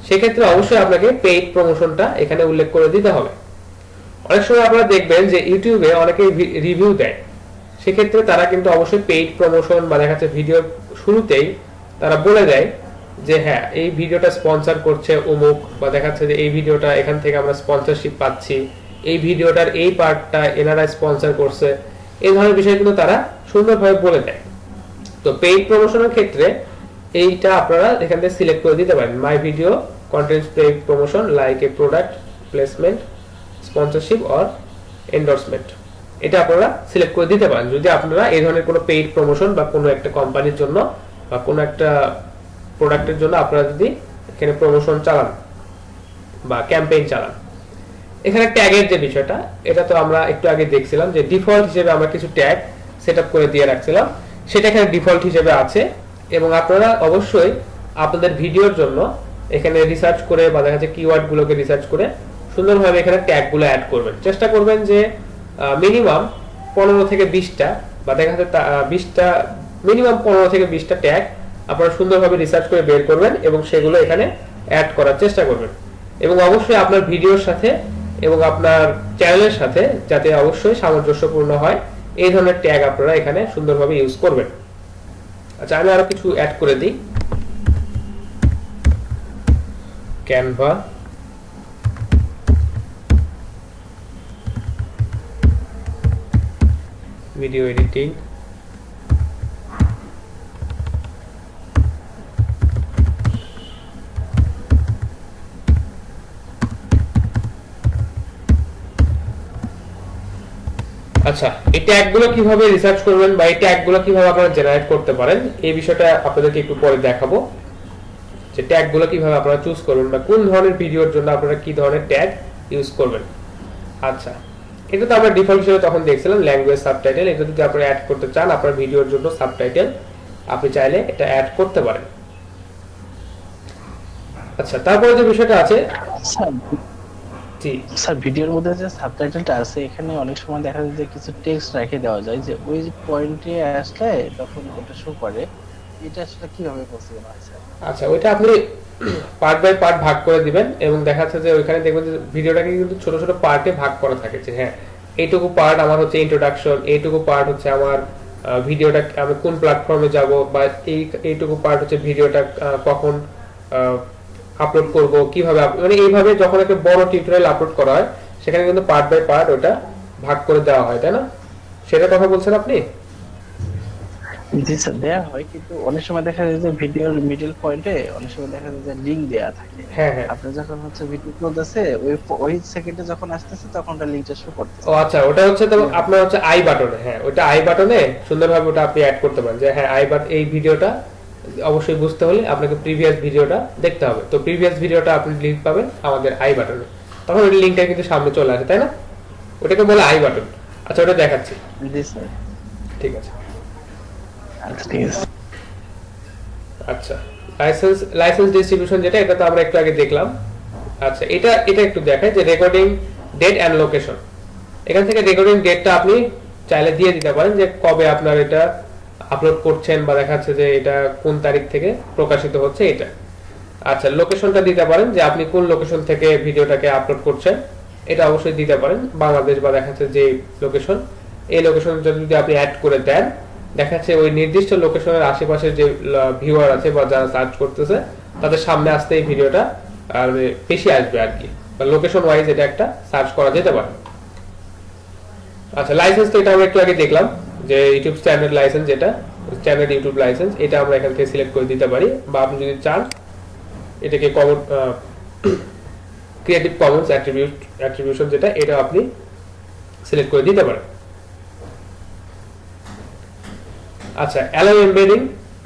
সেক্ষেত্রে অবশ্যই আপনাকে পেইড প্রমোশনটা এখানে উল্লেখ করে দিতে হবে। অনেক সময় আপনারা দেখবেন যে ইউটিউবে অনেকে রিভিউ দেয়, সেক্ষেত্রে তারা কিন্তু অবশ্যই পেইড প্রমোশন বা দেখা যাচ্ছে ভিডিওর শুরুতেই তারা বলে দেয় যে হ্যাঁ এই ভিডিওটা স্পন্সর করছে অমুক, বা দেখা যাচ্ছে যে এই ভিডিওটা এখান থেকে আমরা স্পন্সরশিপ পাচ্ছি, এই ভিডিওটার এই পার্টটা এনারা স্পন্সর করছে, এই ধরনের বিষয় কিন্তু তারা সুন্দরভাবে বলে দেয়। তো পেইড প্রমোশনের ক্ষেত্রে এইটা আপনারা এখান থেকে সিলেক্ট করে দিতে পারেন, my video contents paid promotion like a product placement sponsorship or endorsement, এটা আপনারা সিলেক্ট করে দিতে পারেন যদি আপনারা এই ধরনের কোনো পেইড প্রমোশন বা কোনো একটা কোম্পানির জন্য বা কোনো একটা প্রোডাক্টের জন্য আপনারা যদি এখানে প্রমোশন চালান বা ক্যাম্পেইন চালান। এখানে ট্যাগের যে বিষয়টা, এটা তো আমরা একটু আগে দেখছিলাম যে ডিফল্ট হিসেবে আমরা কিছু ট্যাগ সেটআপ করে দিয়ে রাখছিলাম, সেটা এখানে ডিফল্ট হিসেবে আছে। এবং আপনারা অবশ্যই আপনাদের ভিডিওর জন্য এখানে রিসার্চ করে বা দেখা যাচ্ছে কিওয়ার্ডগুলোকে রিসার্চ করে সুন্দরভাবে এখানে ট্যাগগুলো অ্যাড করবেন। চেষ্টা করবেন যে মিনিমাম 15 থেকে 20টা বা দেখা যাচ্ছে 20টা, মিনিমাম 15 থেকে 20টা ট্যাগ আপনারা সুন্দরভাবে রিসার্চ করে বের করবেন এবং সেগুলো এখানে অ্যাড করার চেষ্টা করবেন। এবং অবশ্যই আপনার ভিডিওর সাথে এবং আপনার চ্যানেলের সাথে যাতে অবশ্যই সামঞ্জস্যপূর্ণ হয় এই ধরনের ট্যাগ আপনারা এখানে সুন্দরভাবে ইউজ করবেন। আচ্ছা, আমি আরো কিছু অ্যাড করে দিই। ক্যানভা, ভিডিও এডিটিং, আচ্ছা এই ট্যাগগুলো কিভাবে রিসার্চ করবেন বা এই ট্যাগগুলো কিভাবে আপনারা জেনারেট করতে পারেন এই বিষয়টা আপনাদেরকে একটু পরে দেখাবো, যে ট্যাগগুলো কিভাবে আপনারা চুজ করবেন বা কোন ধরনের ভিডিওর জন্য আপনারা কি ধরনের ট্যাগ ইউজ করবেন। আচ্ছা, এটা তো আমরা ডিফল্ট হিসেবে তখন দেখছিলাম ল্যাঙ্গুয়েজ সাবটাইটেল, এটা যদি আপনারা অ্যাড করতে চান আপনার ভিডিওর জন্য সাবটাইটেল আপনি চাইলে এটা অ্যাড করতে পারেন। আচ্ছা, তারপরে যে বিষয়টা আছে, স্যার ভিডিওর মধ্যে যে সাবটাইটেলটা আছে এখানে অনেক সময় দেখা যায় যে কিছু টেক্সট রেখে দেওয়া যায়, যে ওই পয়েন্টে আসলে তখন ওটা শো করে, এটা আসলে কিভাবে পসিবল হয় স্যার? আচ্ছা, ওইটা আপনি পার্ট বাই পার্ট ভাগ করে দিবেন এবং দেখা যাচ্ছে যে ওইখানে দেখবেন যে ভিডিওটাকে কিন্তু ছোট ছোট পার্টে ভাগ করা থাকে, যে হ্যাঁ এইটুকু পার্ট আমার হচ্ছে ইন্ট্রোডাকশন, এইটুকু পার্ট হচ্ছে আমার ভিডিওটা আমি কোন প্ল্যাটফর্মে যাব, বা এইটুকু পার্ট হচ্ছে ভিডিওটা কখন আপলোড করব, কিভাবে, মানে এইভাবে যখন একটা বড় টিউটোরিয়াল আপলোড করা হয় সেখানে কিন্তু পার্ট বাই পার্ট ওটা ভাগ করে দেওয়া হয়, তাই না? সেটা কথা বলছেন আপনি? জি স্যার, দেয়া হয়, কিন্তু অনেক সময় দেখা যায় যে ভিডিওর মিডল পয়েন্টে অনেক সময় দেখা যায় যে লিংক দেয়া থাকে। হ্যাঁ হ্যাঁ। আপনি যখন হচ্ছে ভিডিও চলতেছে ওই সেকেন্ডে যখন আসতেছে তখন ওটা লিংকটা শো করতেছে। ও আচ্ছা, ওটা হচ্ছে তো আপনার হচ্ছে আই বাটনে। হ্যাঁ, ওটা আই বাটনে সুন্দরভাবে ওটা আপনি অ্যাড করতে পারেন যে হ্যাঁ আই বাটন, এই ভিডিওটা অবশ্যই বুঝতে হলে আপনাকে প্রিভিয়াস ভিডিওটা দেখতে হবে। তো প্রিভিয়াস ভিডিওটা আপনি লিংক পাবেন আমাদের আই বাটনে, তখন ওই লিংকটা কিন্তু সামনে চলে আসে, তাই না? ওটাকে বলে আই বাটন। আচ্ছা, ওটা দেখাচ্ছি। জি স্যার। ঠিক আছে। আচ্ছা ঠিক আছে। আচ্ছা, লাইসেন্স ডিস্ট্রিবিউশন যেটা, এটা তো আমরা একটু আগে দেখলাম। আচ্ছা, এটা একটু দেখাই যে রেকর্ডিং ডেট এন্ড লোকেশন। এখান থেকে রেকর্ডিং ডেটটা আপনি চাইলে দিয়ে দিতে পারেন যে কবে আপনার এটা আপলোড করছেন, বা দেখাচ্ছে যে এটা কোন তারিখ থেকে প্রকাশিত হচ্ছে এটা। আচ্ছা, লোকেশনটা দিতে পারেন যে আপনি কোন লোকেশন থেকে ভিডিওটাকে আপলোড করছেন, এটা অবশ্যই দিতে পারেন। বাংলাদেশ বা দেখাচ্ছে যে লোকেশন, এই লোকেশনটা যদি আপনি অ্যাড করে দেন, দেখাচ্ছে ওই নির্দিষ্ট লোকেশনের আশেপাশে যে ভিউয়ার আছে বা যারা সার্চ করতেছে তাদের সামনে আসতে এই ভিডিওটা আর বেশি আসবে আর কি, বা লোকেশন ওয়াইজ এটা একটা সার্চ করা যেতে পারে। আচ্ছা, লাইসেন্স তো এটা আমরা একটু আগে দেখলাম যে ইউটিউব স্ট্যান্ডার্ড লাইসেন্স, যেটা স্ট্যান্ডার্ড ইউটিউব লাইসেন্স, এটা আমরা এখান থেকে সিলেক্ট করে দিতে পারি, বা আপনি যদি চান এটাকে কমন ক্রিয়েটিভ কমন্স অ্যাট্রিবিউশন যেটা, এটা আপনি সিলেক্ট করে দিতে পারেন। আচ্ছা, অ্যালো এমবেডিং।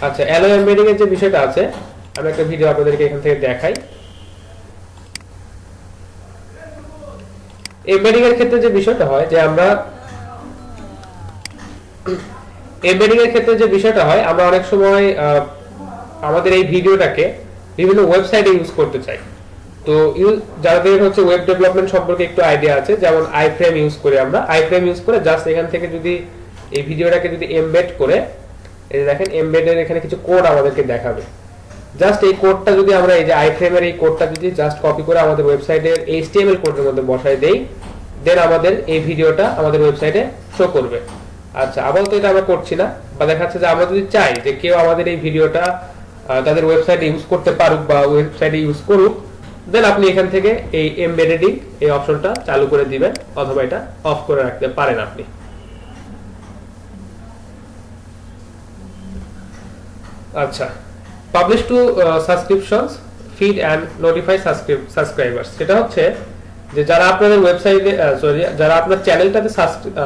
আচ্ছা, অ্যালো এমবেডিং এর যে বিষয়টা আছে, আমি একটা ভিডিও আপনাদেরকে এখান থেকে দেখাই। এমবেডিং এর ক্ষেত্রে যে বিষয়টা হয় যে আমরা অনেক সময় আমাদের এই ভিডিওটাকে বিভিন্ন ওয়েবসাইটে ইউজ করতে চাই। তো যাদের হচ্ছে ওয়েব ডেভেলপমেন্ট সম্পর্কে একটু আইডিয়া আছে, যেমন আইফ্রেম ইউজ করি আমরা। আইফ্রেম ইউজ করে জাস্ট এখান থেকে যদি এই ভিডিওটাকে যদি এমবেড করে, এই যে দেখেন এমবেডের এখানে কিছু কোড আমাদেরকে দেখাবে। জাস্ট এই কোডটা যদি আমরা এই যে আইফ্রেমের এই কোডটা যদি জাস্ট কপি করে আমাদের ওয়েবসাইটের এইচটিএমএল কোডের মধ্যে বসাই দেই, দেন আমাদের এই ভিডিওটা আমাদের ওয়েবসাইটে শো করবে। আচ্ছা, আপাতত এটা আমরা করছি না, বা দেখাচ্ছে যে আমরা যদি চাই যে কেউ আমাদের এই ভিডিওটা তাদের ওয়েবসাইটে ইউজ করতে পারুক বা ওয়েবসাইটে ইউজ করুক, দেন আপনি এখান থেকে এই এমবেডেডিং এই অপশনটা চালু করে দিবেন, অথবা এটা অফ করে রাখতে পারেন আপনি। আচ্ছা, publish to subscriptions, feed and notify subscribers. সেটা হচ্ছে যে যারা আপনাদের ওয়েবসাইটে যারা আপনার চ্যানেলটাতে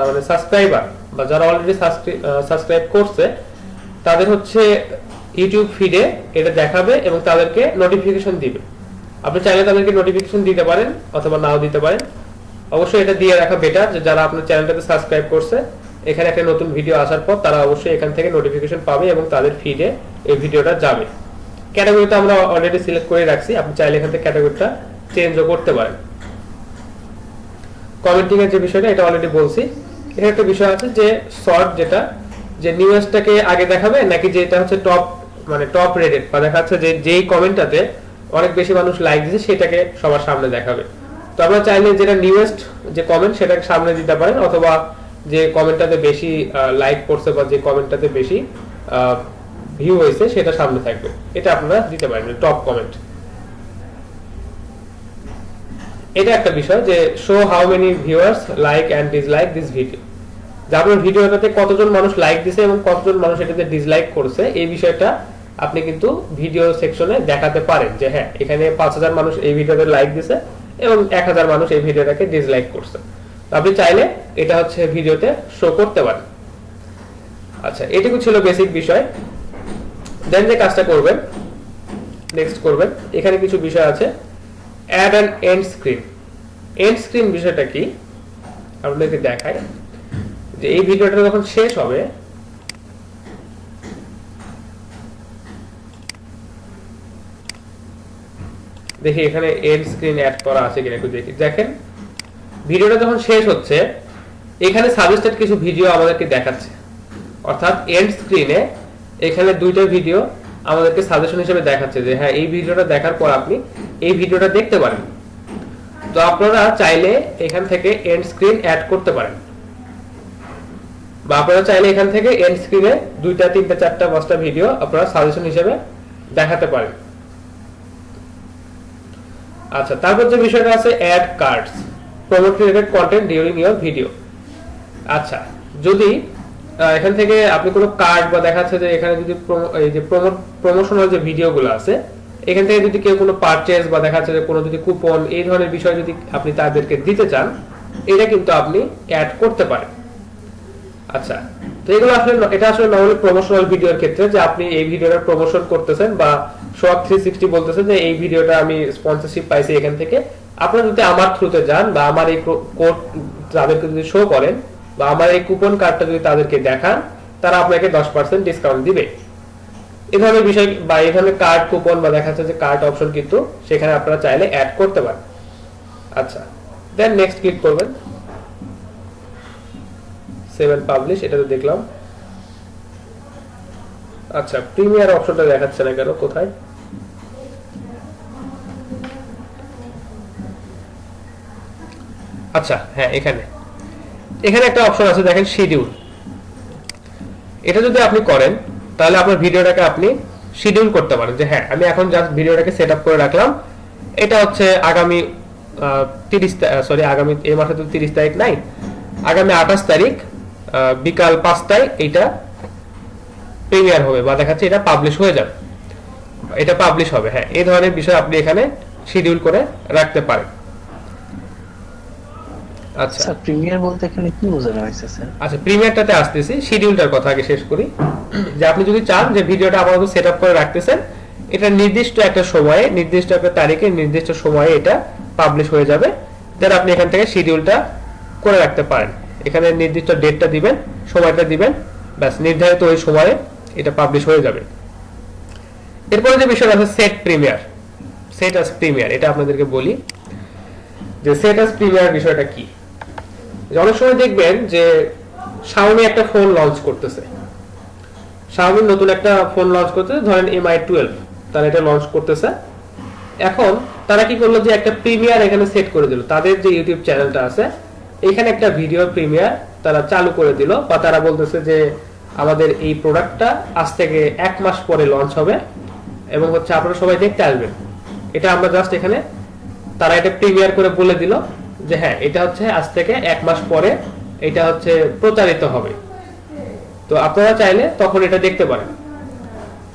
মানে সাবস্ক্রাইবার, বা যারা অলরেডি সাবস্ক্রাইব করছে, তাদের হচ্ছে ইউটিউব ফিডে এটা দেখাবে এবং তাদেরকে নোটিফিকেশন দিবে। আপনি চাইলে তাদেরকে নোটিফিকেশন দিতে পারেন অথবা নাও দিতে পারেন। অবশ্যই এটা দিয়ে রাখা বেটার যে যারা আপনার চ্যানেলটাতে সাবস্ক্রাইব করছে, এখানে একটা নতুন ভিডিও আসার পর তারা অবশ্যই এখান থেকে নোটিফিকেশন পাবে এবং তাদের ফিডে এই ভিডিওটা যাবে। ক্যাটাগরিটা আমরা অলরেডি সিলেক্ট করে রাখছি, আপনি চাইলে এখান থেকে ক্যাটাগরিটা চেঞ্জও করতে পারেন। কমেন্টিং এর যে বিষয়টা, এটা অলরেডি বলছি। এখানে একটা বিষয় আছে যে শর্ট, যেটা যে নিউজটাকে আগে দেখাবে নাকি যেটা হচ্ছে টপ রেটেড, বা দেখাচ্ছে যে যেই কমেন্টটাতে অনেক বেশি মানুষ লাইক দিয়েছে সেটাকে সবার সামনে দেখাবে। তো আমরা চাইলে যেটা নিউয়েস্ট যে কমেন্ট সেটাকে সামনে দিতে পারেন, অথবা যে কমেন্টটাতে বেশি লাইক করছে বা যে কমেন্টটাতে বেশি ভিউ হয়েছে সেটা সামনে থাকবে, এটা আপনারা দিতে পারেন টপ কমেন্ট। এটা একটা বিষয় যে show how many viewers like and dislike this video, যে আপনার ভিডিওটাতে কতজন মানুষ লাইক দিয়েছে এবং কতজন মানুষ এটাতে ডিসলাইক করছে, এই বিষয়টা আপনি কিন্তু ভিডিও সেকশনে দেখাতে পারেন যে হ্যাঁ এখানে 5000 মানুষ এই ভিডিওতে লাইক দিয়েছে এবং 1000 মানুষ এই ভিডিওটাকে ডিসলাইক করছে। আপনি চাইলে এটা হচ্ছে ভিডিওতে শো করতে পারেন। আচ্ছা, এটুকু ছিল বেসিক বিষয়। দেন যে কাজটা করবেন, নেক্সট করবেন, এখানে কিছু বিষয় আছে। Add an end screen. End screen বিষয়টা কি আপনাদেরকে দেখাই, যে এই ভিডিওটা যখন শেষ হবে, দেখি এখানে এন্ড স্ক্রিন অ্যাড করা আছে কিনা একটু দেখি। দেখেন ভিডিওটা যখন শেষ হচ্ছে, এখানে সাজেস্টেড কিছু ভিডিও আমাদেরকে দেখাচ্ছে, অর্থাৎ এন্ড স্ক্রিনে এখানে দুইটা ভিডিও আমাদেরকে সাজেশন হিসেবে দেখাচ্ছে যে হ্যাঁ এই ভিডিওটা দেখার পর আপনি এই ভিডিওটা দেখতে পারেন। তো আপনারা চাইলে এখান থেকে এন্ড স্ক্রিন অ্যাড করতে পারেন, বা আপনারা চাইলে এখান থেকে এন্ড স্ক্রিনে 2টা 3টা 4টা 5টা ভিডিও আপনারা সাজেশন হিসেবে দেখাতে পারেন। আচ্ছা, তারপর যে বিষয়টা আছে add cards, promote related content during your video. আচ্ছা, যদি এখান থেকে আপনি কোনো কার্ড বা দেখাচ্ছে যে এখানে যদি এই যে প্রমোশনাল যে ভিডিওগুলো আছে এখান থেকে যদি কেউ কোনো পারচেজ বা দেখাচ্ছে যে কোনো যদি কুপন এই ধরনের বিষয় যদি আপনি তাদেরকে দিতে চান, এটা কিন্তু আপনি অ্যাড করতে পারেন। আচ্ছা, তো এগুলো আসলে এটা আসলে নরমালি প্রমোশনাল ভিডিওর ক্ষেত্রে যে আপনি এই ভিডিওটার প্রমোশন করতেছেন বা সোয়াক 360 বলতেছে যে এই ভিডিওটা আমি স্পন্সরশিপ পাইছি এখান থেকে, আপনারা যদি আমার থ্রুতে যান বা আমার এই কোড তাদেরকে যদি শো করেন বা আমার এই কুপন কার্ডটা যদি তাদেরকে দেখান, তারা আপনাকে 10% ডিসকাউন্ট দিবে। এই ধরনের বিষয় বা এই ধরনের কার্ড কুপন বা দেখাচ্ছে যে কার্ড অপশন কিন্তু সেখানে আপনারা চাইলে অ্যাড করতে পারেন। আচ্ছা, দেন নেক্সট ক্লিক করবেন। 7 পাবলিশ, এটা তো দেখলাম। আচ্ছা, প্রিমিয়ার অপশনটা দেখাচ্ছে না কেন, কোথায়? আচ্ছা হ্যাঁ, এখানে একটা অপশন আছে দেখেন, শিডিউল। এটা যদি আপনি করেন তাহলে আপনার ভিডিওটাকে আপনি শিডিউল করতে পারেন যে হ্যাঁ আমি এখন জাস্ট ভিডিওটাকে সেট আপ করে রাখলাম, এটা হচ্ছে আগামী আগামী এই মাসে তো 30 তারিখ নাই, আগামী 28 তারিখ বিকাল 5টায় এটা প্রিমিয়ার হবে বা দেখাচ্ছে এটা পাবলিশ হয়ে যাবে, এটা পাবলিশ হবে। হ্যাঁ, এই ধরনের বিষয় আপনি এখানে শিডিউল করে রাখতে পারেন। আচ্ছা, প্রিমিয়ার বলতে এখানে কি বোঝানো হয়েছে স্যার? আচ্ছা, প্রিমিয়ারটাতে আসতেছি, শিডিউলটার কথা আগে শেষ করি। যে আপনি যদি চান যে ভিডিওটা আপাতত সেটআপ করে রাখতেছেন, এটা নির্দিষ্ট একটা সময়ে, নির্দিষ্ট একটা তারিখে, নির্দিষ্ট সময়ে এটা পাবলিশ হয়ে যাবে, দেন আপনি এখান থেকে শিডিউলটা করে রাখতে পারেন। এখানে নির্দিষ্ট ডেটটা দিবেন, সময়টা দিবেন, ব্যাস নির্ধারিত ওই সময়ে এটা পাবলিশ হয়ে যাবে। এরপরে যে বিষয়টা আছে set premier, set as premier, এটা আপনাদেরকে বলি যে সেট অ্যাজ প্রিমিয়ার বিষয়টা কি। অনেক সময় দেখবেন যে Xiaomi একটা ফোন লঞ্চ করতেছে, Xiaomi নতুন একটা ফোন লঞ্চ করতেছে, ধরেন MI 12 তারা এটা লঞ্চ করতেছে। এখন তারা কি করলো যে একটা প্রিমিয়ার এখানে সেট করে দিল, তাদের যে ইউটিউব চ্যানেলটা আছে এখানে একটা ভিডিও প্রিমিয়ার তারা চালু করে দিল, বা তারা বলতেছে যে আমাদের এই প্রোডাক্টটা আজ থেকে 1 মাস পরে লঞ্চ হবে এবং হচ্ছে আপনারা সবাই দেখতে আসবেন। এটা আমরা জাস্ট এখানে তারা এটা প্রিমিয়ার করে বলে দিল যে হ্যাঁ এটা হচ্ছে আজ থেকে 1 মাস পরে এটা হচ্ছে প্রচারিত হবে, তো আপনারা চাইলে তখন এটা দেখতে পারেন।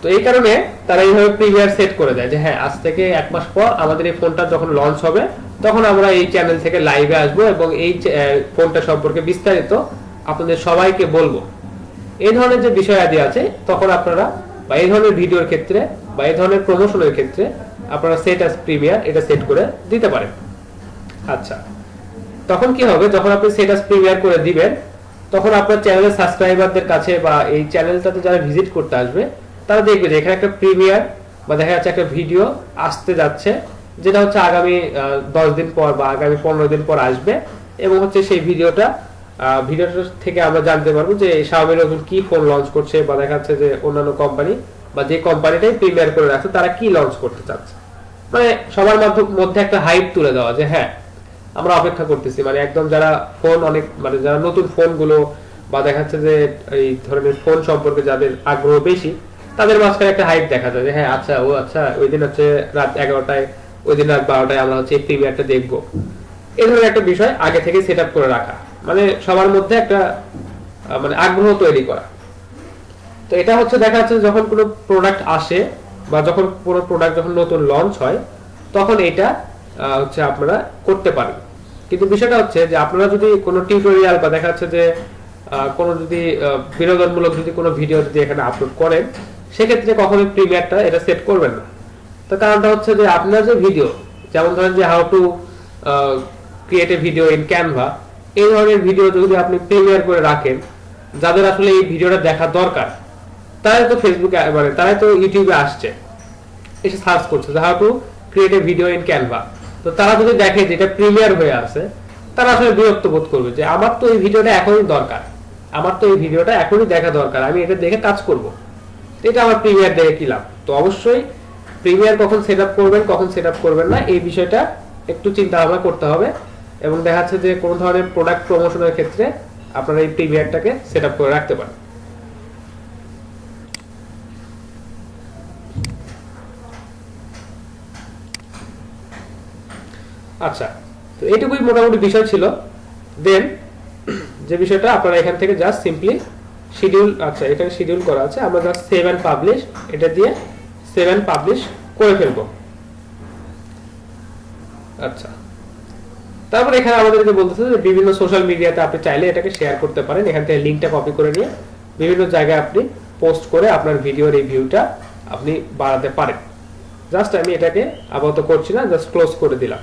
তো এই কারণে তারা এইভাবে প্রিমিয়ার সেট করে দেয় যে হ্যাঁ আজ থেকে 1 মাস পর আমাদের এই ফোনটা যখন লঞ্চ হবে তখন আমরা এই চ্যানেল থেকে লাইভে আসবো এবং এই ফোনটা সম্পর্কে বিস্তারিত আপনাদের সবাইকে বলবো। এই ধরনের যে বিষয় আদি আছে তখন আপনারা বা এই ধরনের ভিডিওর ক্ষেত্রে বা এই ধরনের প্রমোশনের ক্ষেত্রে আপনারা সেট অ্যাজ প্রিমিয়ার এটা সেট করে দিতে পারেন। আচ্ছা, তখন কি হবে, যখন আপনি সেট অ্যাজ প্রিমিয়ার করে দিবেন তখন আপনার চ্যানেলের সাবস্ক্রাইবারদের কাছে বা এই চ্যানেলটাতে যারা ভিজিট করতে আসবে তারা দেখবে যে এখানে একটা প্রিমিয়ার বা দেখা যাচ্ছে একটা ভিডিও আসতে যাচ্ছে, যেটা হচ্ছে আগামী 10 দিন পর বা আগামী 15 দিন পর আসবে, এবং হচ্ছে সেই ভিডিওটা থেকে আমরা জানতে পারবো যে Xiaomi নতুন কি ফোন লঞ্চ করছে বা দেখা যাচ্ছে যে অন্যান্য কোম্পানি বা যে কোম্পানিটাই প্রিমিয়ার করে রাখছে তারা কি লঞ্চ করতে চাচ্ছে, মানে সবার মধ্যে একটা হাইপ তুলে দেওয়া যে হ্যাঁ আমরা অপেক্ষা করতেছি। মানে একদম যারা ফোন অনেক মানে যারা নতুন ফোনগুলো বা দেখা যাচ্ছে যে এই ধরনের ফোন সম্পর্কে যাদের আগ্রহ বেশি তাদের মাঝখানে একটা হাইপ দেখা যায় যে হ্যাঁ আচ্ছা ওই দিন হচ্ছে রাত 11টায়, ওই দিন রাত 12টায় আমরা হচ্ছে এই প্রিমিয়ারটা দেখবো। এই ধরনের একটা বিষয় আগে থেকে সেট আপ করে রাখা, মানে সবার মধ্যে একটা মানে আগ্রহ তৈরি করা। তো এটা হচ্ছে দেখা যাচ্ছে যখন কোনো প্রোডাক্ট আসে বা যখন কোনো প্রোডাক্ট যখন নতুন লঞ্চ হয় তখন এটা হচ্ছে আপনারা করতে পারেন। কিন্তু বিষয়টা হচ্ছে যে আপনারা যদি কোনো টিউটোরিয়াল বা দেখা যাচ্ছে যে কোনো যদি বিনোদনমূলক যদি কোনো ভিডিও যদি এখানে আপলোড করেন সেক্ষেত্রে কখনোই প্রিমিয়ারটা এটা সেট করবেন না। তো কারণটা হচ্ছে যে আপনার যে ভিডিও, যেমন ধরেন যে how to create a video in Canva, এই ধরনের ভিডিও যদি আপনি প্রিমিয়ার করে রাখেন, যাদের আসলে এই ভিডিওটা দেখা দরকার তারাই তো ফেসবুকে মানে তারাই তো ইউটিউবে আসছে, এসে সার্চ করছে যে how to create a video in Canva, তো তারা যদি দেখে যে এটা প্রিমিয়ার হয়ে আছে তারা আসলে বিরক্ত বোধ করবে যে আমার তো এই ভিডিওটা এখনই দরকার, আমার তো এই ভিডিওটা এখনই দেখা দরকার, আমি এটা দেখে কাজ করব, এটা আমার প্রিমিয়ার দেখে কি লাভ। তো অবশ্যই প্রিমিয়ার কখন সেট আপ করবেন কখন সেট আপ করবেন না এই বিষয়টা একটু চিন্তা ভাবনা করতে হবে, এবং দেখা যাচ্ছে যে কোনো ধরনের প্রোডাক্ট প্রমোশনের ক্ষেত্রে আপনারা এই প্রিমিয়ারটাকে সেট আপ করে রাখতে পারেন। আচ্ছা, তো এইটুকুই মোটামুটি বিষয় ছিল। দেন যে বিষয়টা আপনারা এখান থেকে জাস্ট সিম্পলি শিডিউল, আচ্ছা এখানে শিডিউল করা আছে, আমরা জাস্ট সেভ এন্ড পাবলিশ, এটা দিয়ে সেভ এন্ড পাবলিশ করে ফেলবো। আচ্ছা, তারপর এখানে আমাদেরকে বলতেছে যে বিভিন্ন সোশ্যাল মিডিয়াতে আপনি চাইলে এটাকে শেয়ার করতে পারেন, এখান থেকে লিংকটা কপি করে নিয়ে বিভিন্ন জায়গায় আপনি পোস্ট করে আপনার ভিডিওর এই ভিউটা আপনি বাড়াতে পারেন। জাস্ট আমি এটাকে আপাতত করছি না, জাস্ট ক্লোজ করে দিলাম।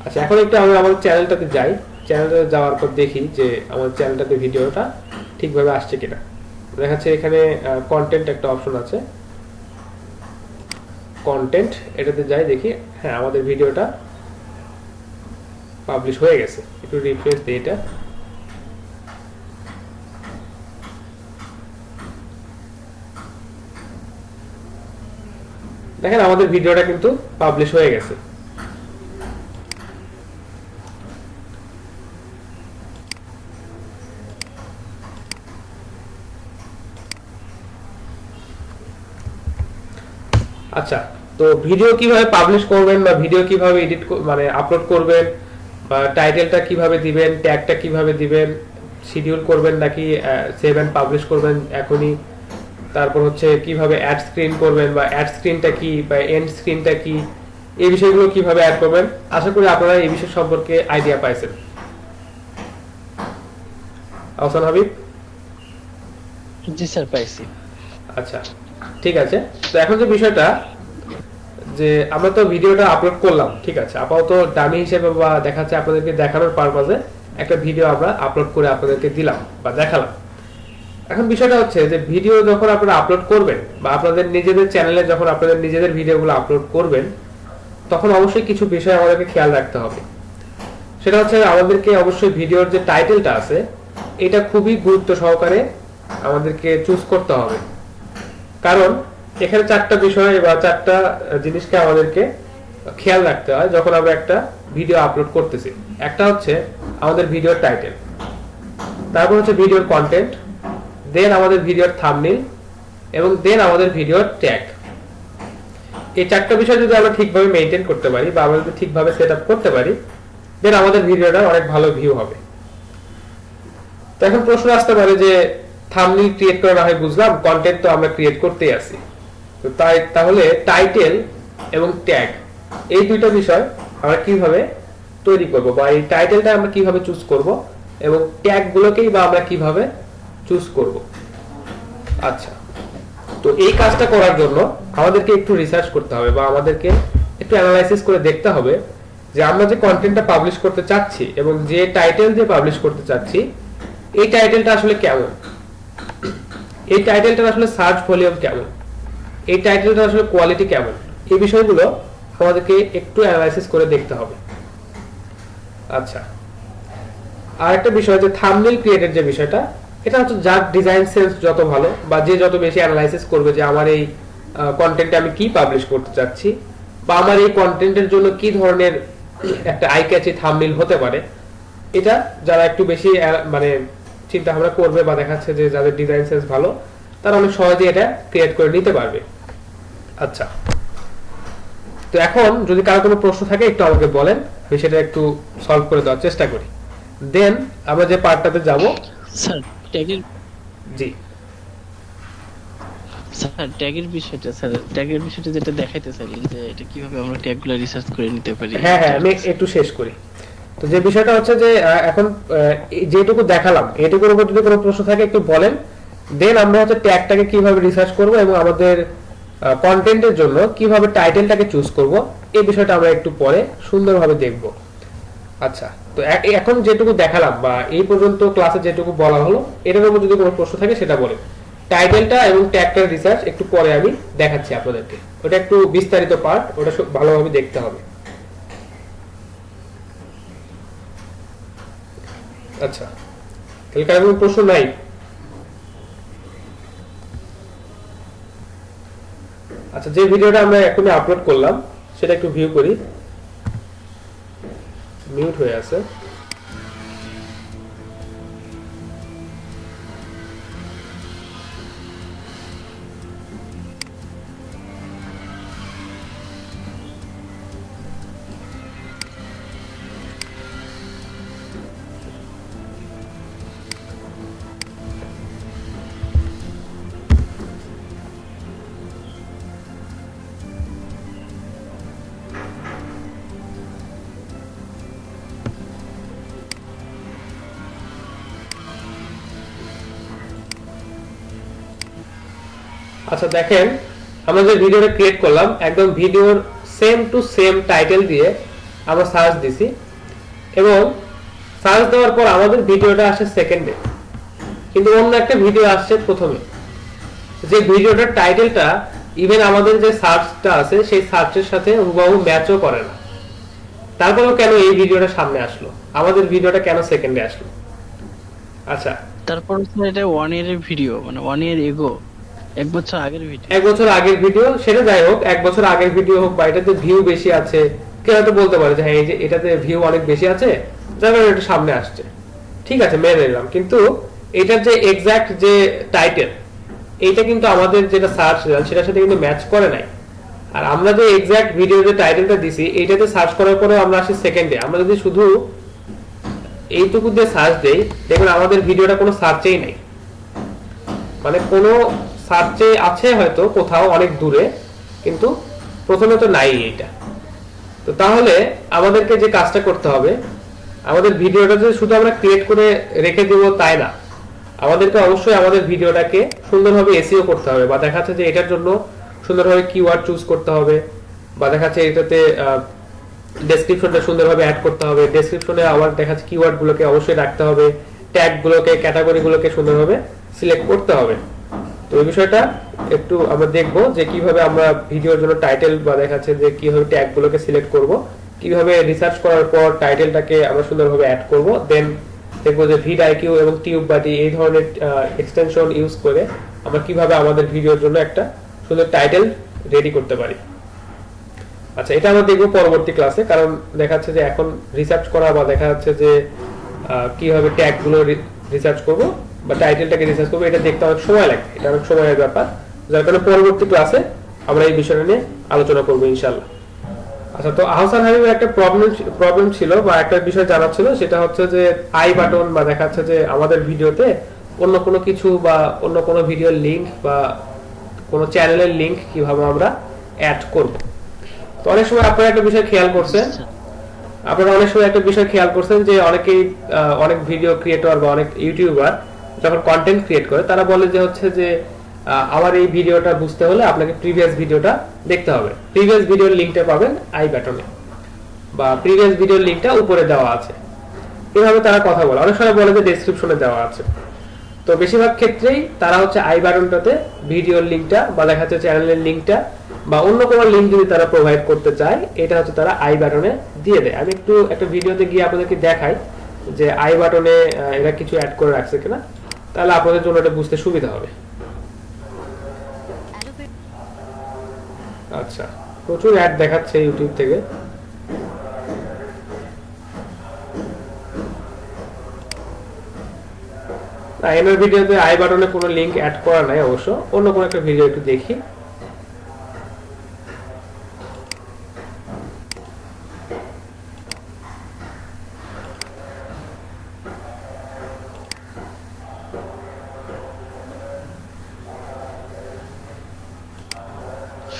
আচ্ছা, এখন একটু আমি আমার চ্যানেলটাতে যাই, চ্যানেলটাতে যাওয়ার পর দেখি যে আমার চ্যানেলটাতে ভিডিওটা ঠিকভাবে আসছে কিনা। দেখাচ্ছে এখানে কন্টেন্ট একটা অপশন আছে, কন্টেন্ট, এটাতে যাই দেখি, হ্যাঁ আমাদের ভিডিওটা পাবলিশ হয়ে গেছে। একটু রিফ্রেশ দিই এটা। দেখেন আমাদের ভিডিওটা কিন্তু পাবলিশ হয়ে গেছে। আচ্ছা, তো ভিডিও কিভাবে পাবলিশ করবেন বা ভিডিও কিভাবে এডিট মানে আপলোড করবেন বা টাইটেলটা কিভাবে দিবেন, ট্যাগটা কিভাবে দিবেন, শিডিউল করবেন নাকি সেভ এন্ড পাবলিশ করবেন এখনই, তারপর হচ্ছে কিভাবে অ্যাড স্ক্রিন করবেন বা অ্যাড স্ক্রিনটা কি বা এন্ড স্ক্রিনটা কি, এই বিষয়গুলো কিভাবে অ্যাড করবেন, আশা করি আপনারা এই বিষয় সম্পর্কে আইডিয়া পাইছেন। আহসান হাবিব? জি স্যার, পাইছি। আচ্ছা, ঠিক আছে। তো এখন যে বিষয়টা, যে আমরা তো ভিডিওটা আপলোড করলাম, ঠিক আছে, আপাতত ডামি হিসেবে বা দেখাচ্ছে আপনাদেরকে দেখানোর পারপাজে একটা ভিডিও আমরা আপলোড করে আপনাদেরকে দিলাম বা দেখালাম। এখন বিষয়টা হচ্ছে যে ভিডিও যখন আপনারা আপলোড করবেন বা আপনাদের নিজেদের চ্যানেলে যখন আপনাদের নিজেদের ভিডিওগুলো আপলোড করবেন, তখন অবশ্যই কিছু বিষয় আমাদেরকে খেয়াল রাখতে হবে। সেটা হচ্ছে আমাদেরকে অবশ্যই ভিডিওর যে টাইটেলটা আছে এটা খুবই গুরুত্ব সহকারে আমাদেরকে চুজ করতে হবে, কারণ এখানে চারটা বিষয় বা চারটা জিনিসকে আমাদেরকে খেয়াল রাখতে হয় যখন আমরা একটা ভিডিও আপলোড করতেছি। একটা হচ্ছে আমাদের ভিডিওর টাইটেল, তারপর হচ্ছে ভিডিওর কন্টেন্ট, দেন আমাদের ভিডিওর থাম্বনেইল এবং দেন আমাদের ভিডিওর ট্যাগ। এই চারটা বিষয় যদি আমরা ঠিকভাবে মেইনটেইন করতে পারি বা আমরা যদি ঠিকভাবে সেটআপ করতে পারি, দেন আমাদের ভিডিওটা অনেক ভালো ভিউ হবে। তো এখন প্রশ্ন আসতে পারে যে থাম্বনেইল ক্রিয়েট করা না হয় বুঝলাম, কন্টেন্ট তো আমরা ক্রিয়েট করতেই আছি, তো তাহলে টাইটেল এবং ট্যাগ এই দুইটা বিষয় আমরা কিভাবে তৈরি করব বা এই টাইটেলটা আমরা কিভাবে চুজ করব এবং ট্যাগ গুলোকেই বা আমরা কিভাবে চুজ করব। আচ্ছা, তো এই কাজটা করার জন্য আমাদেরকে একটু রিসার্চ করতে হবে বা আমাদেরকে একটু অ্যানালাইসিস করে দেখতে হবে যে আমরা যে কন্টেন্টটা পাবলিশ করতে চাচ্ছি এবং যে টাইটেল দিয়ে পাবলিশ করতে চাচ্ছি, এই টাইটেলটা আসলে কেমন, এই টাইটেলটার আসলে সার্চ ভলিউম কেমন, এই টাইটেলটার আসলে কোয়ালিটি কেমন, এই বিষয়গুলো আমাদেরকে একটু অ্যানালাইসিস করে দেখতে হবে। আচ্ছা, আর একটা বিষয় যে থাম্বনেইল ক্রিয়েটের যে বিষয়টা, এটা হচ্ছে যার ডিজাইন সেন্স যত ভালো বা যে যত বেশি অ্যানালাইসিস করবে যে আমার এই কন্টেন্টে আমি কি পাবলিশ করতে চাচ্ছি বা আমার এই কন্টেন্টের জন্য কি ধরনের একটা আই ক্যাচি থাম্বনেইল হতে পারে, এটা যারা একটু বেশি মানে চিন্তা ভাবনা করবে বা দেখাচ্ছে যে যাদের ডিজাইন সেন্স ভালো, তারা অনেক সহজে এটা ক্রিয়েট করে নিতে পারবে। আচ্ছা, তো এখন যদি কারো কোনো প্রশ্ন থাকে একটু আমাকে বলেন, আমি সেটা একটু সলভ করে দেওয়ার চেষ্টা করি। দেন আমরা যে পার্টটাতে যাব, স্যার ট্যাগের, জি স্যার ট্যাগের বিষয়টা, স্যার ট্যাগের বিষয়টা যেটা দেখাইতে চাইলেন যে এটা কিভাবে আমরা ট্যাগগুলো রিসার্চ করে নিতে পারি। হ্যাঁ হ্যাঁ, আমি একটু শেষ করি। তো যে বিষয়টা হচ্ছে যে এখন যেটুকু দেখালাম এটুকুর উপর যদি কোনো প্রশ্ন থাকে একটু বলেন, দেন আমরা হচ্ছে ট্যাগটাকে কিভাবে রিসার্চ করব এবং আমাদের কন্টেন্টের জন্য কিভাবে টাইটেলটাকে চুজ করব, এই বিষয়টা আমরা একটু পরে সুন্দরভাবে দেখব। আচ্ছা, তো এখন যেটুকু দেখালাম বা এই পর্যন্ত ক্লাসে যেটুকু বলা হলো, এটার উপর যদি কোনো প্রশ্ন থাকে সেটা বলেন। টাইটেলটা এবং ট্যাগটার রিসার্চ একটু পরে আমি দেখাচ্ছি আপনাদেরকে, ওটা একটু বিস্তারিত পার্ট, ওটা ভালোভাবে দেখতে হবে। আচ্ছা, তাহলে কারো কোনো প্রশ্ন নাই? আচ্ছা, যে ভিডিওটা আমরা এখনই আপলোড করলাম সেটা একটু ভিউ করি। মিউট হয়ে আছে। আচ্ছা দেখেন, আমরা যে ভিডিওটা ক্রিয়েট করলাম একদম ভিডিওর সেম টু সেম টাইটেল দিয়ে আমরা সার্চ দিছি, এবং সার্চ দেওয়ার পর আমাদের ভিডিওটা আসে সেকেন্ডে, কিন্তু অন্য একটা ভিডিও আসছে প্রথমে। যে ভিডিওটার টাইটেলটা ইভেন আমাদের যে সার্চটা আছে সেই সার্চের সাথে হুবহু ম্যাচও করে না, তারপরেও কেন এই ভিডিওটা সামনে আসলো, আমাদের ভিডিওটা কেন সেকেন্ডে আসলো? আচ্ছা, তারপর হচ্ছে এটা 1 ইয়ারের ভিডিও, মানে 1 ইয়ার এগো, 1 বছর আগের ভিডিও। 1 বছর আগের ভিডিও, সেটা যাই হোক, 1 বছর আগের ভিডিও হোক বা এটাতে ভিউ বেশি আছে, কেউ হয়তো বলতে পারে যে হ্যাঁ এই যে এটাতে ভিউ অনেক বেশি আছে যার কারণে এটা সামনে আসছে, ঠিক আছে মেনে নিলাম। কিন্তু এটার যে এক্সাক্ট যে টাইটেল, এইটা কিন্তু আমাদের যেটা সার্চ রেজাল্ট সেটার সাথে কিন্তু ম্যাচ করে নাই। আর আমরা যে এক্সাক্ট ভিডিও যে টাইটেলটা দিছি এইটাতে সার্চ করার পরে আমরা আসি সেকেন্ডে। আমরা যদি শুধু এইটুকু দিয়ে সার্চ দেই, দেখুন আমাদের ভিডিওটা কোনো সার্চেই নাই, মানে কোনো সার্চে আছে হয়তো কোথাও অনেক দূরে, কিন্তু প্রথমে তো নাই এইটা। তো তাহলে আমাদেরকে যে কাজটা করতে হবে, আমাদের ভিডিওটা যে শুধু আমরা ক্রিয়েট করে রেখে দিব তাই না, আমাদেরকে অবশ্যই আমাদের ভিডিওটাকে সুন্দরভাবে এসইও করতে হবে, বা দেখা যাচ্ছে যে এটার জন্য সুন্দরভাবে কিওয়ার্ড চুজ করতে হবে, বা দেখা যাচ্ছে এটাতে ডেসক্রিপশনটা সুন্দরভাবে অ্যাড করতে হবে। ডেসক্রিপশনে আবার দেখা যাচ্ছে কিওয়ার্ড গুলোকে অবশ্যই রাখতে হবে, ট্যাগ গুলোকে, ক্যাটাগরি গুলোকে সুন্দরভাবে সিলেক্ট করতে হবে। তো এই বিষয়টা একটু আমরা দেখবো যে কিভাবে আমরা ভিডিওর জন্য টাইটেল বা দেখা যাচ্ছে যে কিভাবে ট্যাগ গুলোকে সিলেক্ট করব, কিভাবে রিসার্চ করার পর টাইটেলটাকে আমরা সুন্দরভাবে অ্যাড করব, দেন দেখবো যে ভিডআইকিউ এবং টিউববাটি এই ধরনের এক্সটেনশন ইউজ করে আমরা কিভাবে আমাদের ভিডিওর জন্য একটা সুন্দর টাইটেল রেডি করতে পারি। আচ্ছা, এটা আমরা দেখবো পরবর্তী ক্লাসে, কারণ দেখা যাচ্ছে যে এখন রিসার্চ করা বা দেখা যাচ্ছে যে কিভাবে ট্যাগ গুলো রিসার্চ করব বা টাইটেলটাকে রিসার্চ করবো, এটা দেখতে অনেক সময় লাগে, এটা অনেক সময়ের ব্যাপার, যার কারণে পরবর্তী ক্লাসে আমরা এই বিষয়টা নিয়ে আলোচনা করবো ইনশাআল্লাহ। আচ্ছা, তো আহসান হাবিবের একটা প্রবলেম ছিল বা একটা বিষয় জানার ছিল, সেটা হচ্ছে যে আই বাটন বা দেখা যাচ্ছে যে আমাদের ভিডিওতে অন্য কোনো কিছু বা অন্য কোনো ভিডিওর লিংক বা কোনো চ্যানেলের লিংক কিভাবে আমরা অ্যাড করব। তো অনেক সময় আপনারা একটা বিষয় খেয়াল করছেন, যে অনেকেই অনেক ভিডিও ক্রিয়েটর বা অনেক ইউটিউবার যখন কন্টেন্ট ক্রিয়েট করে তারা বলে যে হচ্ছে যে আমার এই ভিডিওটা বুঝতে হলে আপনাকে প্রিভিয়াস ভিডিওটা দেখতে হবে, প্রিভিয়াস ভিডিওর লিংকটা পাবেন আই বাটনে, বা প্রিভিয়াস ভিডিওর লিংকটা উপরে দেওয়া আছে, এভাবে তারা কথা বলে। অনেক সময় বলে যে ডেসক্রিপশনে দেওয়া আছে। তো বেশিরভাগ ক্ষেত্রেই তারা হচ্ছে আই বাটনটাতে ভিডিওর লিংকটা বা দেখা যাচ্ছে চ্যানেলের লিংকটা বা অন্য কোনো লিংক যদি তারা প্রোভাইড করতে চায়, এটা হচ্ছে তারা আই বাটনে দিয়ে দেয়। আমি একটু একটা ভিডিওতে গিয়ে আপনাদেরকে দেখাই যে আই বাটনে এরা কিছু অ্যাড করে রাখছে কিনা, তাহলে আপনাদের জন্য এটা বুঝতে সুবিধা হবে। আচ্ছা, প্রচুর অ্যাড দেখাচ্ছে ইউটিউব থেকে। এনার ভিডিওতে আই বাটনে কোনো লিংক অ্যাড করা নাই, অবশ্য অন্য কোনো একটা ভিডিও একটু দেখি।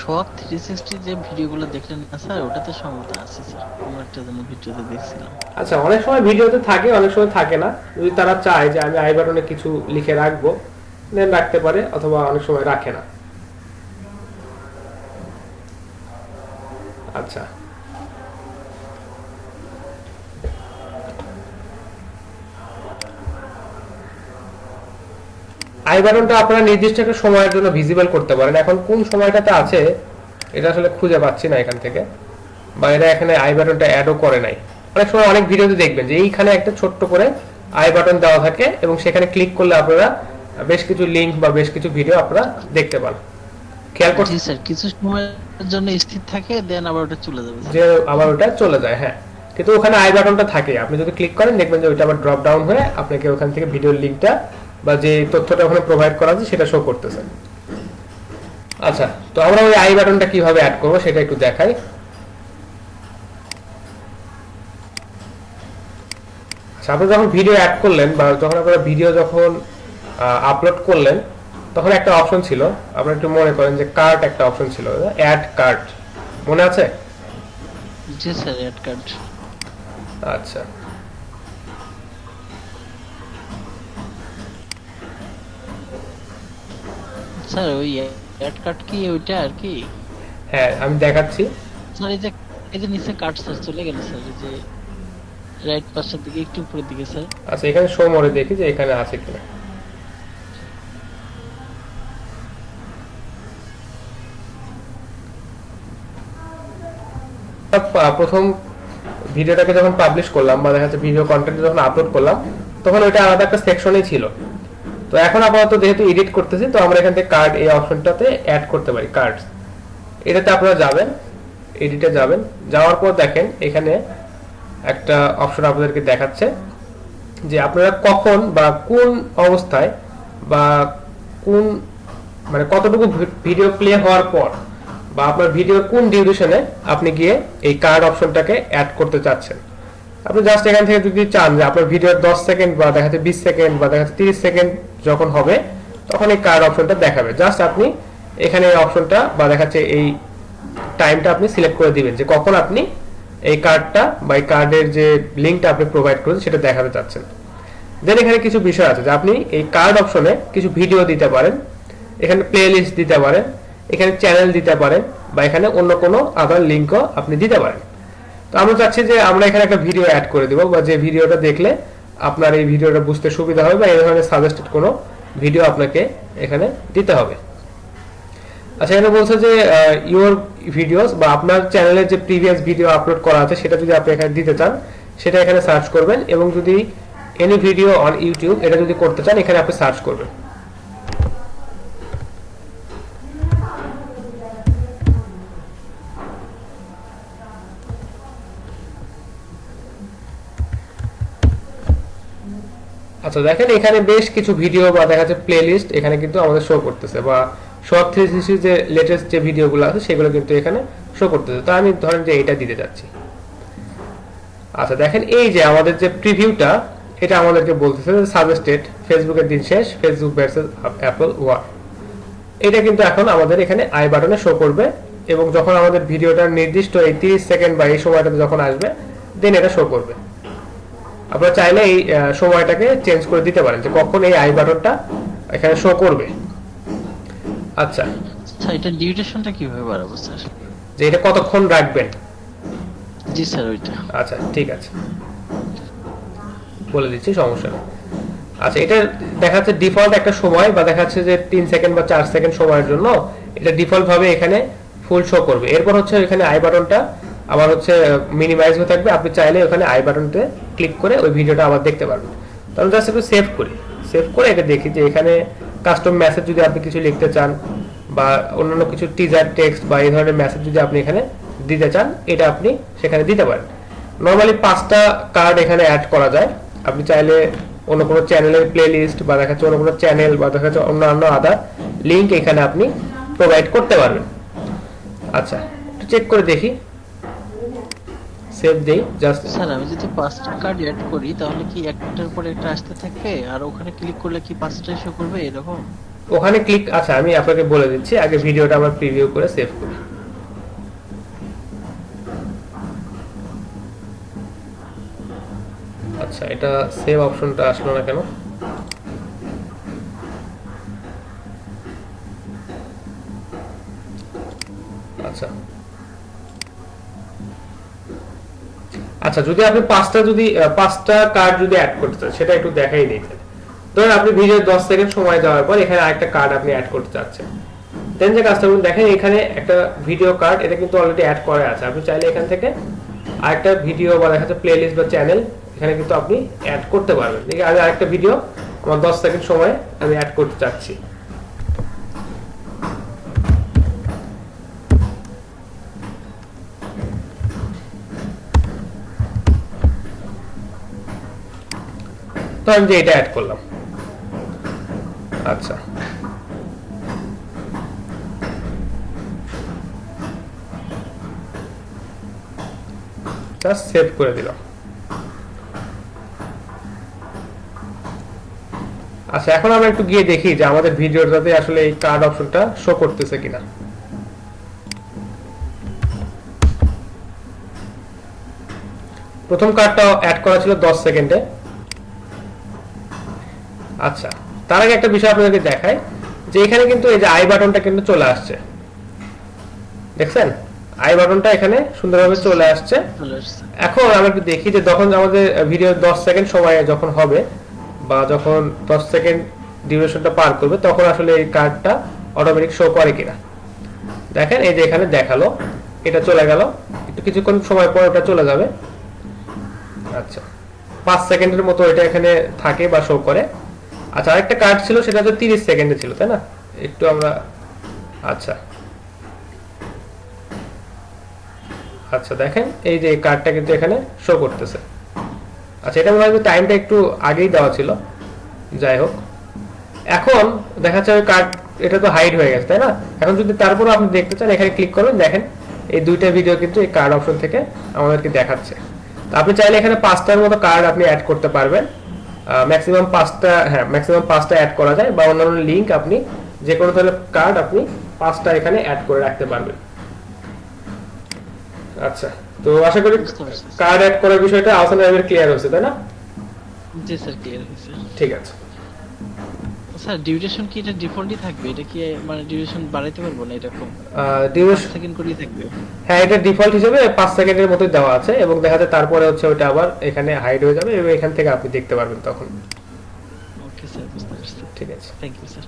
সব 360 যে ভিডিওগুলো দেখলেন না স্যার, ওটাতে সম্ভবত আছে স্যার, কোনো একটা যেন ভিডিওতে দেখছিলাম। আচ্ছা, অনেক সময় ভিডিওতে থাকে, অনেক সময় থাকে না। যদি তারা চায় যে আমি আই বাটনে কিছু লিখে রাখবো, দেন রাখতে পারে, অথবা অনেক সময় রাখে না। আচ্ছা, আই বাটনটা আপনারা নির্দিষ্ট একটা সময়ের জন্য ভিজিবল করতে পারেন। এখন কোন সময়টাতে আছে এটা আসলে খুঁজে পাচ্ছি না এখান থেকে, বা এরা এখানে আই বাটনটা অ্যাডও করে নাই। অনেক সময় অনেক ভিডিওতে দেখবেন যে এইখানে একটা ছোট্ট করে আই বাটন দেওয়া থাকে এবং সেখানে ক্লিক করলে আপনারা বেশ কিছু লিংক বা বেশ কিছু ভিডিও আপনারা দেখতে পান। খেয়াল করছি স্যার, কিছু সময়ের জন্য স্থির থাকে, দেন আবার ওটা চলে যাবে, যে আবার ওটা চলে যায়। হ্যাঁ, কিন্তু ওখানে আই বাটনটা থাকে, আপনি যদি ক্লিক করেন দেখবেন যে ওইটা আবার ড্রপ ডাউন হয়ে আপনাকে ওখান থেকে ভিডিওর লিংকটা বা যে তথ্যটা ওখানে প্রোভাইড করা আছে সেটা শো করতেছে। আচ্ছা, তো আমরা ওই আই বাটনটা কিভাবে অ্যাড করব সেটা একটু দেখাই। আপনি যখন ভিডিও অ্যাড করলেন বা যখন আপনারা ভিডিও যখন আপলোড করলেন, তখন একটা অপশন ছিল, আপনারা একটু মনে করেন যে কার্ট একটা অপশন ছিল, অ্যাড কার্ট, মনে আছে? জি স্যার, অ্যাড কার্ড। আচ্ছা, স্যার ওই অ্যাড কার্ড কি ওইটা আর কি? হ্যাঁ আমি দেখাচ্ছি। স্যার এই যে নিচে কার্ড স্যার চলে গেল স্যার, এই যে রাইট পাশের দিকে একটু উপরের দিকে স্যার। আচ্ছা এখানে শো মোডে দেখি যে এখানে আছে কিনা। প্রথম ভিডিওটাকে যখন পাবলিশ করলাম বা দেখা যাচ্ছে ভিডিও কন্টেন্ট যখন আপলোড করলাম তখন ওইটা আলাদা একটা সেকশনে ছিল। তো এখন আপাতত যেহেতু এডিট করতেছি তো আমরা এখান থেকে কার্ড এই অপশনটাতে অ্যাড করতে পারি, কার্ডস এটাতে আপনারা যাবেন, এডিটে যাবেন, যাওয়ার পর দেখেন এখানে একটা অপশন আপনাদেরকে দেখাচ্ছে যে আপনারা কখন বা কোন অবস্থায় বা কোন মানে কতটুকু ভিডিও প্লে হওয়ার পর বা আপনার ভিডিওর কোন ডিউরেশনে আপনি গিয়ে এই কার্ড অপশনটাকে অ্যাড করতে চাচ্ছেন। আপনি জাস্ট এখান থেকে যদি চান যে আপনার ভিডিওর 10 সেকেন্ড বা দেখা যাচ্ছে 20 সেকেন্ড বা দেখা যাচ্ছে 30 সেকেন্ড যখন হবে তখন এই কার্ড অপশনটা দেখাবে। জাস্ট আপনি এখানে এই অপশনটা বা দেখা যাচ্ছে এই টাইমটা আপনি সিলেক্ট করে দিবেন যে কখন আপনি এই কার্ডটা বা এই কার্ডের যে লিঙ্কটা আপনি প্রোভাইড করেছেন সেটা দেখাতে চাচ্ছেন। দেন এখানে কিছু বিষয় আছে যে আপনি এই কার্ড অপশনে কিছু ভিডিও দিতে পারেন, এখানে প্লে লিস্ট দিতে পারেন, এখানে চ্যানেল দিতে পারেন বা এখানে অন্য কোনো আদার লিঙ্কও আপনি দিতে পারেন। তো আমরা চাচ্ছি যে আমরা এখানে একটা ভিডিও অ্যাড করে দিব বা যে ভিডিওটা দেখলে আপনার এই ভিডিওটা বুঝতে সুবিধা হবে বা এই ধরনের সাজেস্টেড কোনো ভিডিও আপনাকে এখানে দিতে হবে। আচ্ছা এখানে বলছে যে ইউর ভিডিওস বা আপনার চ্যানেলের যে প্রিভিয়াস ভিডিও আপলোড করা আছে সেটা যদি আপনি এখানে দিতে চান সেটা এখানে সার্চ করবেন, এবং যদি এনি ভিডিও অন ইউটিউব এটা যদি করতে চান এখানে আপনি সার্চ করবেন। আচ্ছা দেখেন এখানে বেশ কিছু ভিডিও বা দেখা যাচ্ছে প্লে লিস্ট এখানে কিন্তু আমাদের শো করতেছে বা শর্ট 360 যে লেটেস্ট যে ভিডিওগুলো আছে সেগুলো কিন্তু এখানে শো করতেছে। তো আমি ধরেন যে এটা দিতে যাচ্ছি। আচ্ছা দেখেন এই যে আমাদের যে প্রিভিউটা এটা আমাদেরকে বলতেছে সাজেস্টেড ফেসবুকের দিন শেষ, ফেসবুক ভার্সেস অ্যাপল ওয়ার। এটা কিন্তু এখন আমাদের এখানে আই বাটনে শো করবে, এবং যখন আমাদের ভিডিওটার নির্দিষ্ট এই 30 সেকেন্ড বা এই সময়টাতে যখন আসবে দেন এটা শো করবে। আপনারা চাইলে এই সময়টাকে চেঞ্জ করে দিতে পারেন যে কখন এই আই বাটনটা এখানে শো করবে। আচ্ছা আচ্ছা এটা ডিউরেশনটা কিভাবে বাড়াবো স্যার? যে এটা কতক্ষণ রাখবেন? জি স্যার ওইটা। আচ্ছা ঠিক আছে বলে দিচ্ছি, সমস্যা নেই। আচ্ছা এটা দেখা যাচ্ছে ডিফল্ট একটা সময় বা দেখা যাচ্ছে যে 3 সেকেন্ড বা 4 সেকেন্ড সময়ের জন্য এটা ডিফল্ট ভাবে এখানে ফুল শো করবে। এরপর হচ্ছে এখানে আই বাটনটা আবার হচ্ছে মিনিমাইজ হয়ে থাকবে, আপনি চাইলে ওখানে আই বাটনতে ক্লিক করে ওই ভিডিওটা আবার দেখতে পারবেন। তাহলে জাস্ট একটু সেভ করি, সেভ করে এটা দেখি যে এখানে কাস্টম মেসেজ যদি আপনি কিছু লিখতে চান বা অন্যান্য কিছু টিজার টেক্সট বা এই ধরনের মেসেজ যদি আপনি এখানে দিতে চান এটা আপনি সেখানে দিতে পারেন। নরমালি 5টা কার্ড এখানে অ্যাড করা যায়। আপনি চাইলে অন্য কোনো চ্যানেলের প্লে লিস্ট বা দেখা যাচ্ছে অন্য কোনো চ্যানেল বা দেখা যাচ্ছে অন্যান্য আদার লিঙ্ক এখানে আপনি প্রোভাইড করতে পারবেন। আচ্ছা একটু চেক করে দেখি, সেভ দেই জাস্ট। স্যার আমি যদি 5টা কার্ড অ্যাড করি তাহলে কি একটার পর একটা আসতে থাকবে আর ওখানে ক্লিক করলে কি 5টাই শো করবে এরকম? ওখানে ক্লিক, আচ্ছা আমি আপনাকে বলে দিচ্ছি, আগে ভিডিওটা আমরা প্রিভিউ করে সেভ করি। আচ্ছা এটা সেভ অপশনটা আসলো না কেন? আচ্ছা আচ্ছা যদি আপনি 5টা কার্ড যদি অ্যাড করতে চান সেটা একটু দেখাই দিই। ধরেন আপনি ভিডিও 10 সেকেন্ড সময় যাওয়ার পর এখানে আরেকটা কার্ড আপনি অ্যাড করতে চাচ্ছেন, দেন যে কাজটা করুন দেখেন এখানে একটা ভিডিও কার্ড এটা কিন্তু অলরেডি অ্যাড করা আছে। আপনি চাইলে এখান থেকে আরেকটা ভিডিও বা দেখা যাচ্ছে প্লে লিস্ট বা চ্যানেল এখানে কিন্তু আপনি অ্যাড করতে পারবেন। দেখি আমি আরেকটা ভিডিও আমার 10 সেকেন্ড সময় আমি অ্যাড করতে চাচ্ছি। তো আমি যে এটা অ্যাড করলাম। আচ্ছা জাস্ট সেভ করে দিলাম। আচ্ছা এখন আমরা একটু গিয়ে দেখি যে আমাদের ভিডিওটাতে আসলে এই কার্ড অপশনটা শো করতেছে কিনা। প্রথম কার্ডটা অ্যাড করা ছিল 10 সেকেন্ডে। আচ্ছা তার আগে একটা বিষয় আপনাদেরকে দেখাই যে এখানে কিন্তু এই যে আই বাটনটা কিন্তু চলে আসছে, দেখছেন আই বাটনটা এখানে সুন্দরভাবে চলে আসছে। চলে আসছে। এখন আমরা একটু দেখি যে যখন আমাদের ভিডিও 10 সেকেন্ড সময় যখন হবে বা যখন 10 সেকেন্ড ডিউরেশনটা পার করবে তখন আসলে এই কার্ডটা অটোমেটিক শো করে কিনা। দেখেন এই যে এখানে দেখালো, এটা চলে গেল, একটু কিছুক্ষণ সময় পর ওটা চলে যাবে। আচ্ছা 5 সেকেন্ডের মতো এটা এখানে থাকে বা শো করে। আচ্ছা আরেকটা কার্ড ছিল, সেটা তো 30 সেকেন্ডে ছিল, তাই না? একটু আমরা আচ্ছা আচ্ছা দেখেন এই যে কার্ডটা কিন্তু এখানে শো করতেছে। আচ্ছা এটা মনে হয় টাইমটা একটু আগেই দেওয়া ছিল, যাই হোক। এখন দেখা যাচ্ছে কার্ড এটা তো হাইড হয়ে গেছে, তাই না? এখন যদি তারপরে আপনি দেখতে চান এখানে ক্লিক করবেন, দেখেন এই দুইটা ভিডিও কিন্তু এই কার্ড অপশন থেকে আমাদেরকে দেখাচ্ছে। তো আপনি চাইলে এখানে 5টার মতো কার্ড আপনি অ্যাড করতে পারবেন, ম্যাক্সিমাম 5টা, হ্যাঁ ম্যাক্সিমাম 5টা অ্যাড করা যায়, বা অন্যান্য লিংক আপনি যে কোনো ধরনের কার্ড আপনি 5টা এখানে অ্যাড করে রাখতে পারবেন। আচ্ছা তো আশা করি বুঝতে পারছি। কার্ড অ্যাড করার বিষয়টা আহসান ভাইয়ের ক্লিয়ার হয়েছে, তাই না? জি স্যার, ক্লিয়ার হয়েছে। ঠিক আছে। স্যার ডিউরেশন কি এটা ডিফল্টই থাকবে? এটা কি মানে ডিউরেশন বাড়াইতে পারবো না এরকম? ডিউরেশন, সেকেন্ড করেই থাকবে? হ্যাঁ এটা ডিফল্ট হিসেবে 5 সেকেন্ডের মতোই দেওয়া আছে, এবং দেখা যায় তারপরে হচ্ছে ওটা আবার এখানে হাইড হয়ে যাবে এবং এখান থেকে আপনি দেখতে পারবেন তখন। ওকে স্যার, বুঝতে পারছি। ঠিক আছে। Thank you sir.